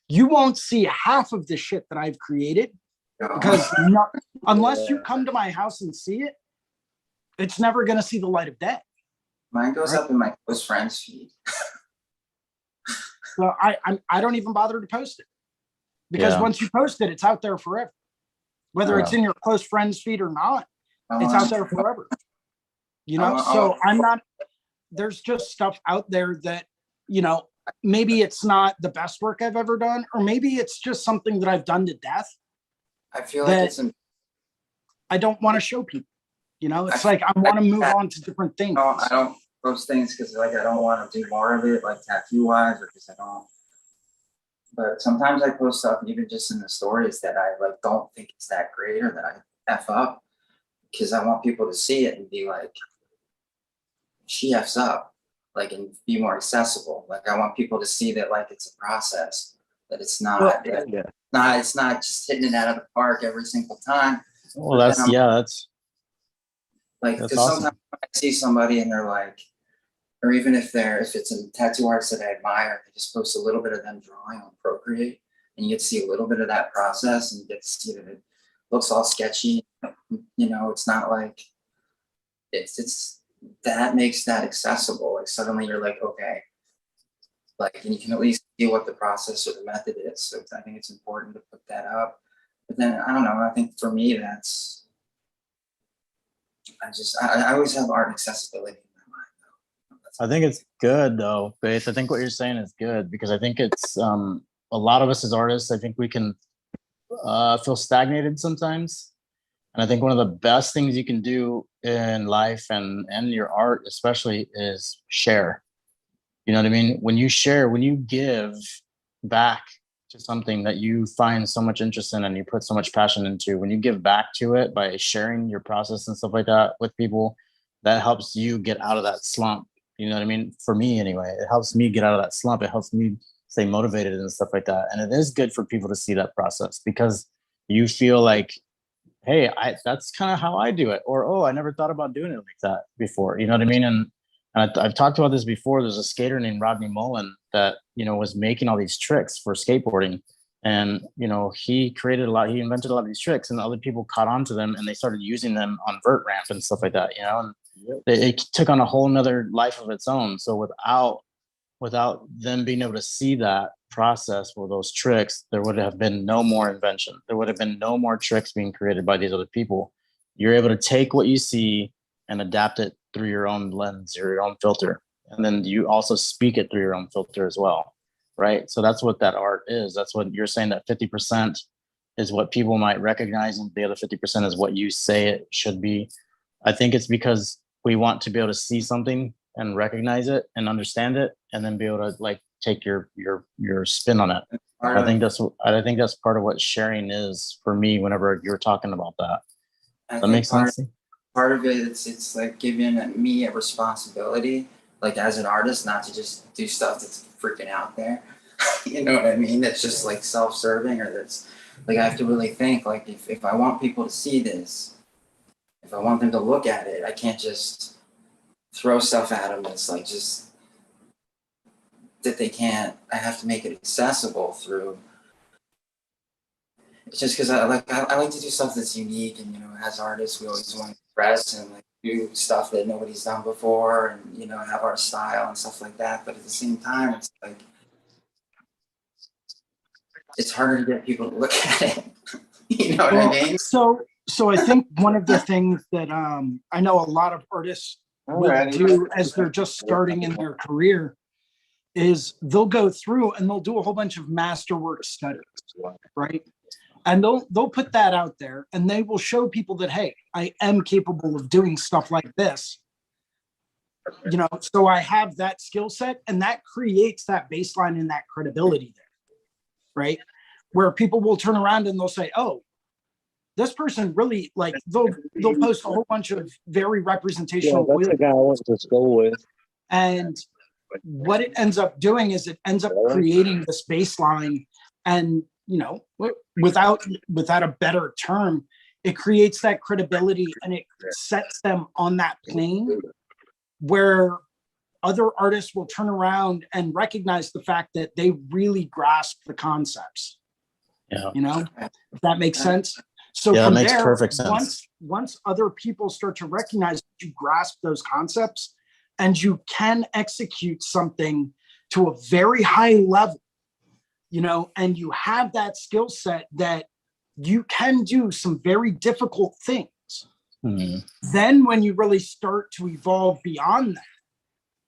You won't see half of the shit that I've created because unless you come to my house and see it, it's never going to see the light of day. Mine goes up in my close friends feed. So I don't even bother to post it because once you post it, it's out there forever. Whether it's in your close friends feed or not, it's out there forever. You know, so I'm not, there's just stuff out there that, you know, maybe it's not the best work I've ever done, or maybe it's just something that I've done to death I feel like that it's I don't want to show people. You know, it's like I want to move on to different things. I don't post things because like I don't want to do more of it, like tattoo wise, or because I don't. But sometimes I post stuff, even just in the stories, that I like don't think it's that great or that I f up, because I want people to see it and be like, she f's up, like, and be more accessible. Like I want people to see that like it's a process, that it's not, Well, it's not just hitting it out of the park every single time. Well, that's Like, that's because awesome. sometimes I see somebody and they're like, or even if it's a tattoo artist that I admire, they just post a little bit of them drawing on Procreate, and you get to see a little bit of that process, and you get to see that it looks all sketchy. You know, it's not like it's that makes that accessible. Like suddenly you're like, okay, like, and you can at least see what the process or the method is. So I think it's important to put that up. But then I don't know. I think for me, I always have art accessibility in my mind, though. I think it's good though, Faith. I think what you're saying is good, because I think it's a lot of us as artists, I think we can feel stagnated sometimes. And I think one of the best things you can do in life and your art especially is share. You know what I mean? When you share, when you give back to something that you find so much interest in and you put so much passion into, when you give back to it by sharing your process and stuff like that with people, that helps you get out of that slump. You know what I mean? For me anyway, it helps me get out of that slump. It helps me stay motivated and stuff like that. And it is good for people to see that process, because you feel like, hey, that's kind of how I do it. Or, oh, I never thought about doing it like that before. You know what I mean? And I've talked about this before. There's a skater named Rodney Mullen that, you know, was making all these tricks for skateboarding. And, you know, he invented a lot of these tricks, and other people caught on to them and they started using them on vert ramp and stuff like that, you know, and it took on a whole nother life of its own. So without them being able to see that process for those tricks, there would have been no more invention. There would have been no more tricks being created by these other people. You're able to take what you see and adapt it through your own lens or your own filter. And then you also speak it through your own filter as well, right? So that's what that art is. That's what you're saying, that 50% is what people might recognize, and the other 50% is what you say it should be. I think it's because we want to be able to see something and recognize it and understand it, and then be able to like take your spin on it. I think that's part of what sharing is for me. Whenever you're talking about that, that makes sense. Part of it, it's like giving me a responsibility, like as an artist, not to just do stuff that's freaking out there. You know what I mean? That's just like self-serving, or that's like I have to really think, like, if I want people to see this, if I want them to look at it, I can't just throw stuff at them that's like just that they can't. I have to make it accessible through. It's just because I like to do stuff that's unique, and, you know, as artists we always want to express and like do stuff that nobody's done before, and, you know, have our style and stuff like that. But at the same time, it's like it's harder to get people to look at it. You know what I mean? So I think one of the things that I know a lot of artists will do as they're just starting in their career is they'll go through and they'll do a whole bunch of masterwork studies, right? And they'll put that out there, and they will show people that, hey, I am capable of doing stuff like this. You know, so I have that skill set, and that creates that baseline and that credibility there, right? Where people will turn around and they'll say, oh, this person really, like, they'll post a whole bunch of very representational. Yeah, that's the guy I went to school with. And what it ends up doing is it ends up creating this baseline, and, you know, without a better term, it creates that credibility, and it sets them on that plane where other artists will turn around and recognize the fact that they really grasp the concepts. Yeah. You know, if that makes sense. So yeah, from that makes there, perfect sense. Once other people start to recognize that you grasp those concepts and you can execute something to a very high level, you know, and you have that skill set that you can do some very difficult things. Then when you really start to evolve beyond that,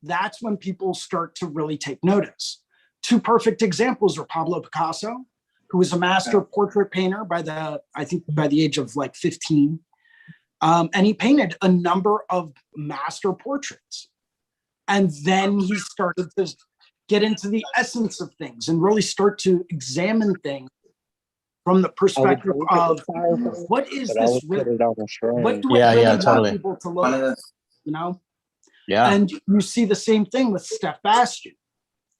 that's when people start to really take notice. two perfect examples are Pablo Picasso, who was a master portrait painter by the age of like 15. And he painted a number of master portraits. And then he started to get into the essence of things and really start to examine things from the perspective of what is this really, what do I really want people to look at, you know? Yeah. And you see the same thing with Steph Bastian,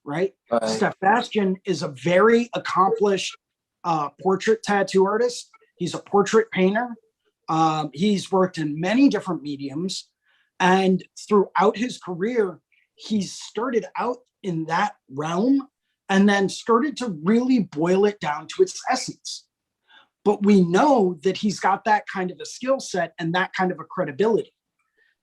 right? Steph Bastian is a very accomplished portrait tattoo artist. He's a portrait painter. He's worked in many different mediums, and throughout his career, he's started out in that realm and then started to really boil it down to its essence. But we know that he's got that kind of a skill set and that kind of a credibility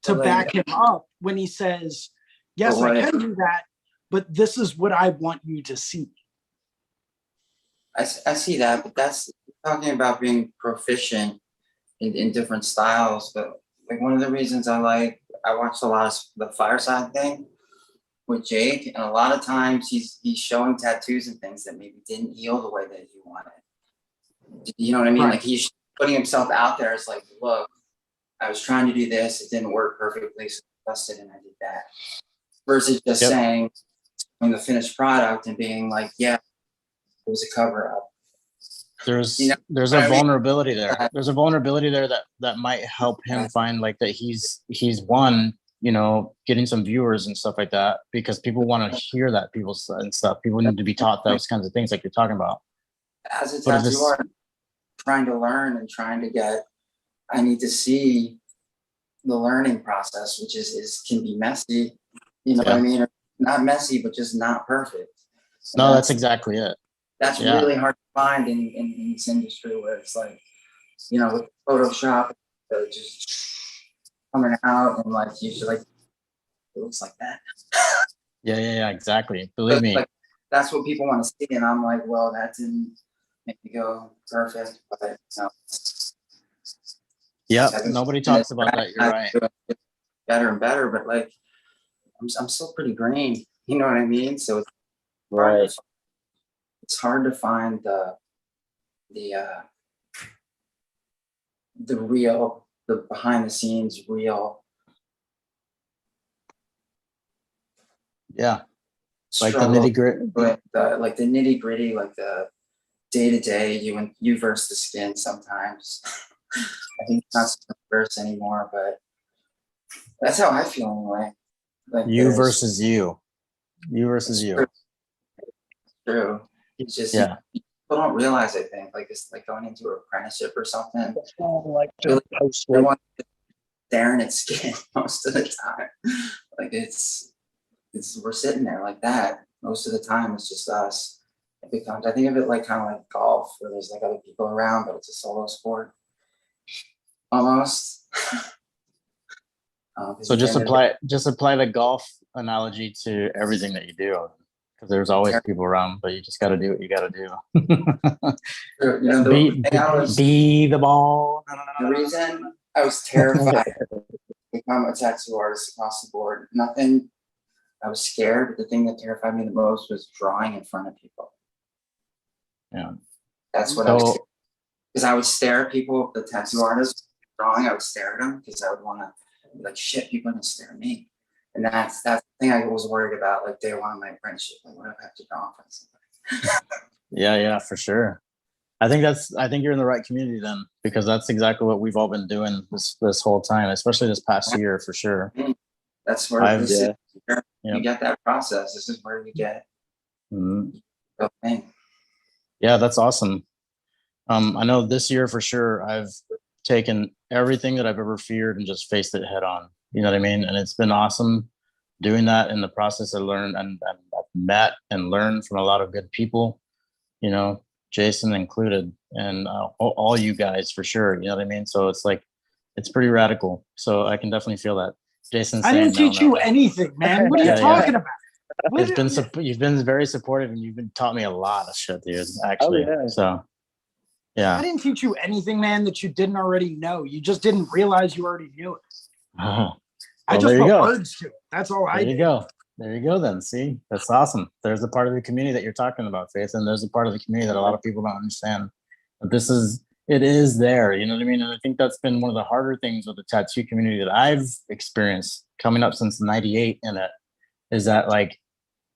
to back him up when he says, yes, I can do that, but this is what I want you to see. I see that, but that's talking about being proficient in different styles. But like one of the reasons I watched a lot of the Fireside thing with Jake, and a lot of times he's showing tattoos and things that maybe didn't heal the way that he wanted. You know what I mean? Right. Like he's putting himself out there as like, look, I was trying to do this, it didn't work perfectly, so I busted and I did that. Versus just saying in the finished product and being like, yeah, it was a cover up. There's a vulnerability there. There's a vulnerability there that might help him find like that he's one, you know, getting some viewers and stuff like that, because people want to hear that and stuff. People need to be taught those kinds of things like you're talking about. As a tattoo artist, trying to learn and trying to get, I need to see the learning process, which can be messy, you know what I mean? Or not messy, but just not perfect. And no, that's exactly it. That's really hard to find in this industry where it's like, you know, with Photoshop, just coming out and like usually like it looks like that. Yeah, exactly. Believe me. Like, that's what people want to see, and I'm like, well, that didn't make me go perfect, but no. Yeah, nobody talks about that. You're right. Better and better, but like, I'm still pretty green. You know what I mean? So it's right. It's hard to find the real, the behind the scenes real. Yeah, like the nitty gritty. Like the nitty gritty, like the day to day, you versus the skin. Sometimes I think it's not so verse anymore, but that's how I feel anyway. Like you versus you. You versus you. True. It's just people don't realize. I think like it's like going into an apprenticeship or something. Like everyone's staring at skin most of the time. Like it's we're sitting there like that most of the time. It's just us. It becomes, I think of it like kind of like golf, where there's like other people around, but it's a solo sport almost. So just apply the golf analogy to everything that you do, because there's always people around, but you just got to do what you got to do. You know, be the ball. The reason I was terrified to become a tattoo artist across the board, nothing. I was scared, but the thing that terrified me the most was drawing in front of people. Yeah, that's what I was scared. Because I would stare at people, the tattoo artists drawing. I would stare at them because I would want to be like, shit, people are gonna stare at me. And that's the thing I was worried about, like day one of my apprenticeship. Like, what if I have to draw in front of somebody? Yeah, for sure. I think you're in the right community then, because that's exactly what we've all been doing this whole time, especially this past year for sure. That's where you get that process. This is where you get the thing. Yeah, that's awesome. I know this year for sure I've taken everything that I've ever feared and just faced it head on. You know what I mean? And it's been awesome doing that. In the process, I learned and I've met and learned from a lot of good people, you know, Jason included, and all you guys for sure. You know what I mean? So it's like, it's pretty radical. So I can definitely feel that. Jason's I didn't teach you anything, man. What are you talking about? You've been very supportive, and you've been taught me a lot of shit, dude. Actually, so yeah. I didn't teach you anything, man, that you didn't already know. You just didn't realize you already knew it. Well, I just put words to it. That's all I did. There you go. There you go then. See, that's awesome. There's a part of the community that you're talking about, Faith, and there's a part of the community that a lot of people don't understand. But it is there, you know what I mean? And I think that's been one of the harder things with the tattoo community that I've experienced coming up since '98 in it, is that like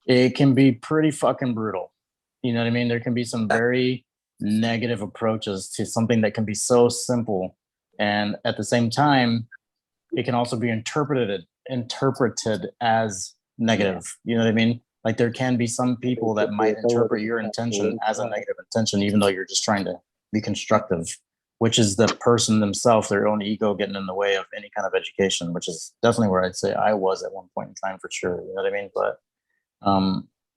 it can be pretty fucking brutal. You know what I mean? There can be some very negative approaches to something that can be so simple. And at the same time, it can also be interpreted as negative. You know what I mean? Like there can be some people that might interpret your intention as a negative intention, even though you're just trying to be constructive, which is the person themselves, their own ego getting in the way of any kind of education, which is definitely where I'd say I was at one point in time for sure. You know what I mean? But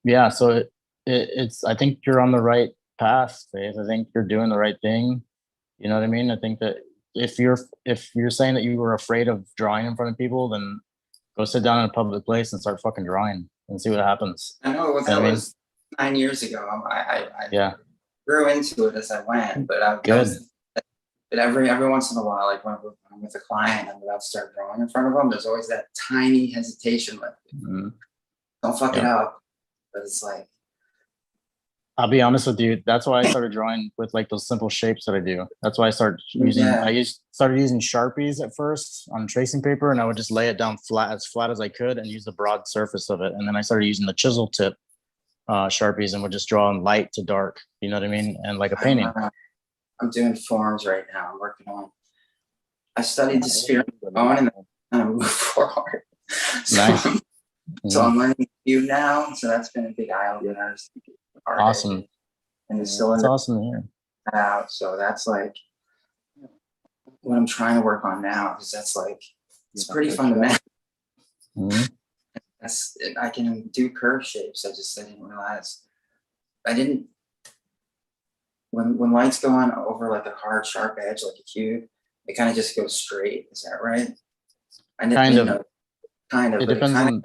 yeah, so it's I think you're on the right path, Faith. I think you're doing the right thing. You know what I mean? I think that if you're saying that you were afraid of drawing in front of people, then go sit down in a public place and start fucking drawing and see what happens. I know that was 9 years ago. I Yeah, grew into it as I went, but good. But every once in a while, like when I'm with a client, I'm about to start drawing in front of them. There's always that tiny hesitation, like don't fuck it up. But it's like, I'll be honest with you. That's why I started drawing with like those simple shapes that I do. That's why I started using. Started using Sharpies at first on tracing paper, and I would just lay it down flat as I could, and use the broad surface of it. And then I started using the chisel tip Sharpies, and would just draw in light to dark. You know what I mean? And like a painting. I'm doing forms right now. I'm working on. I studied the spirit bone and then I moved forward. Nice. So I'm learning you now. So that's been a big eye opener. Awesome. And it's still It's awesome to hear. out. So that's like what I'm trying to work on now, because that's like it's pretty fundamental. I can do curve shapes. I didn't realize when lights go on over like a hard sharp edge like a cube, it kind of just goes straight. Is that right? Kind of. It depends on.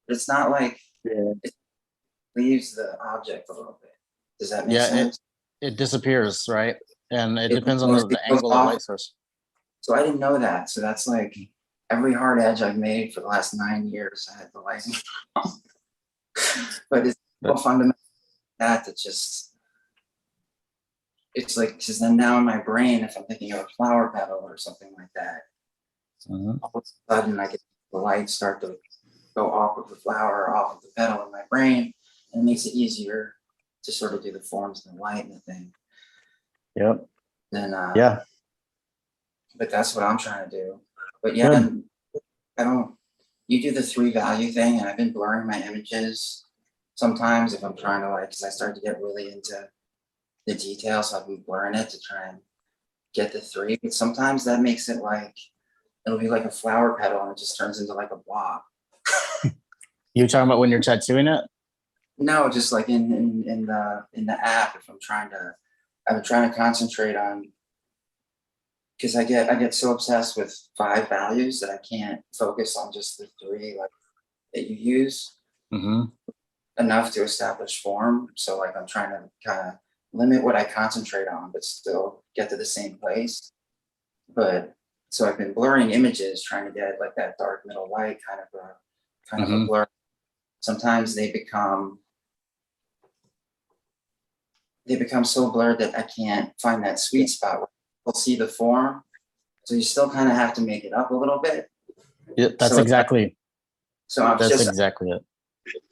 It's not like it leaves the object a little bit. Does that make sense? It disappears, right? And it depends on the angle of the light source. So I didn't know that. So that's like every hard edge I've made for the last 9 years, I had the lighting. But it's so fundamental that it's like, because then now in my brain, if I'm thinking of a flower petal or something like that, all of a sudden I get the lights start to go off of the flower or off of the petal in my brain, and it makes it easier to sort of do the forms and the light and the thing. Yep. Then yeah. But that's what I'm trying to do. But yeah, you do the 3 value thing, and I've been blurring my images sometimes if I'm trying to because I start to get really into the details, so I'll be blurring it to try and get the 3. But sometimes that makes it like, it'll be like a flower petal and it just turns into like a blob. You talking about when you're tattooing it? No, just like in the app, if I've been trying to concentrate on, because I get so obsessed with 5 values that I can't focus on just the 3 like that you use enough to establish form. So like I'm trying to kind of limit what I concentrate on, but still get to the same place. But so I've been blurring images, trying to get like that dark middle light kind of a blur. Sometimes they become so blurred that I can't find that sweet spot where people see the form. So you still kind of have to make it up a little bit. Yeah, that's exactly. So I'm that's exactly it.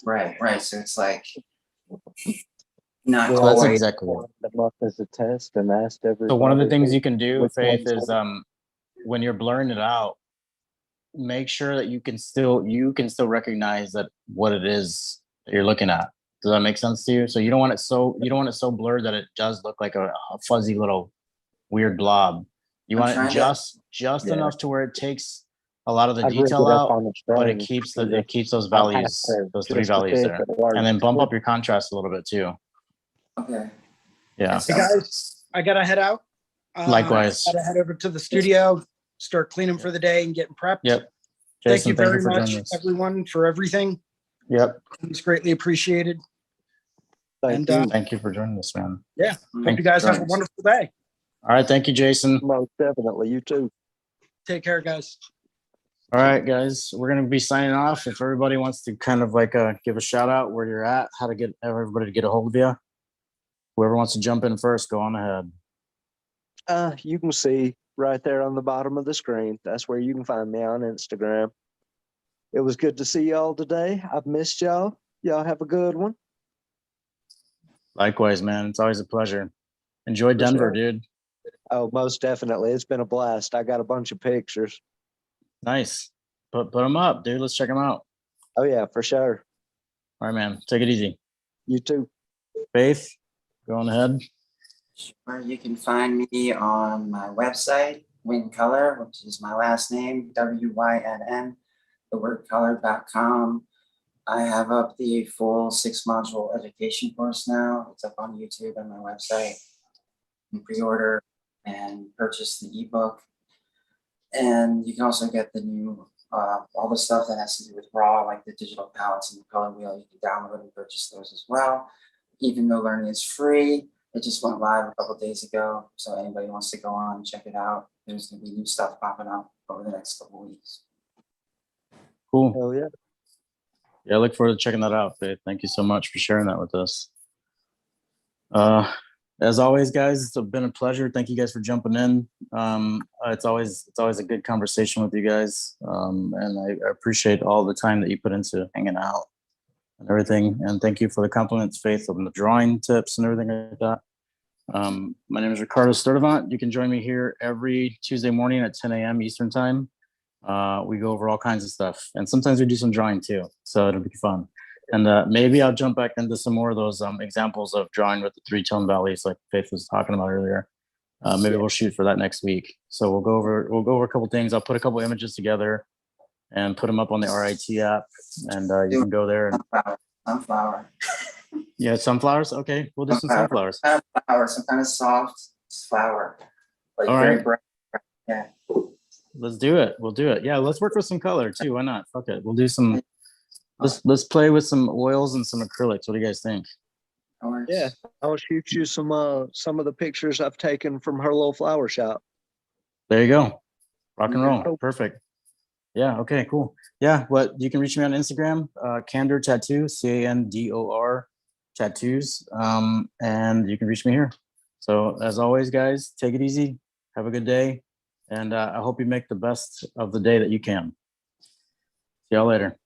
Right. So it's like not that's exactly it. Them up as a test and asked everybody. So one of the things you can do, Faith, is when you're blurring it out, make sure that you can still recognize that what it is that you're looking at. Does that make sense to you? So you don't want it so blurred that it does look like a fuzzy little weird blob. You want it just enough to where it takes a lot of the detail out, but it keeps those values, those 3 values there, and then bump up your contrast a little bit too. Okay. Yeah. Hey guys, I gotta head out. Likewise. I gotta head over to the studio, start cleaning for the day and getting prepped. Yep. Thank you Jason, very much, everyone, for everything. Yep. It's greatly appreciated. Thank you for joining us, man. Yeah. Hope you guys have a wonderful day. All right. Thank you, Jason. Most definitely. You too. Take care, guys. All right, guys, we're gonna be signing off. If everybody wants to kind of like give a shout out where you're at, how to get everybody to get a hold of you. Whoever wants to jump in first, go on ahead. You can see right there on the bottom of the screen. That's where you can find me on Instagram. It was good to see y'all today. I've missed y'all. Y'all have a good one. Likewise, man. It's always a pleasure. Enjoy Denver, sure. dude. Oh, most definitely. It's been a blast. I got a bunch of pictures. Nice. Put them up, dude. Let's check them out. Oh, yeah, for sure. All right, man. Take it easy. You too. Faith, go on ahead. Sure, you can find me on my website, Color, which is my last name, WYNN, thewordcolor.com. I have up the full 6-module education course now. It's up on YouTube and my website. You can pre-order and purchase the ebook. And you can also get the new, all the stuff that has to do with raw, like the digital palettes and the color wheel. You can download and purchase those as well. Even though learning is free, it just went live a couple of days ago. So anybody wants to go on and check it out, there's going to be new stuff popping up over the next couple of weeks. Cool. Oh, yeah. Yeah, I look forward to checking that out, Faith. Thank you so much for sharing that with us. As always, guys, it's been a pleasure. Thank you guys for jumping in. It's always a good conversation with you guys, and I appreciate all the time that you put into hanging out and everything. And thank you for the compliments, Faith, on the drawing tips and everything like that. My name is Ricardo Sturdivant. You can join me here every Tuesday morning at 10 a.m. Eastern time. We go over all kinds of stuff, and sometimes we do some drawing too, so it'll be fun. And maybe I'll jump back into some more of those examples of drawing with the 3-tone valleys, like Faith was talking about earlier. Maybe we'll shoot for that next week. So we'll go over a couple things. I'll put a couple images together and put them up on the RIT app, and you can go there. And Sunflower. Yeah, sunflowers. Okay, we'll do some sunflowers. Flower, some kind of soft flower. Like All very right. bright. Yeah. Let's do it. We'll do it. Yeah, let's work with some color too. Why not? Fuck it. We'll do some. Let's play with some oils and some acrylics. What do you guys think? Yeah, I'll shoot you some of the pictures I've taken from her little flower shop. There you go. Rock and roll. Perfect. Yeah. Okay. Cool. Yeah. What you can reach me on Instagram, Candor Tattoo, CANDOR tattoos, and you can reach me here. So as always, guys, take it easy. Have a good day, and I hope you make the best of the day that you can. See y'all later.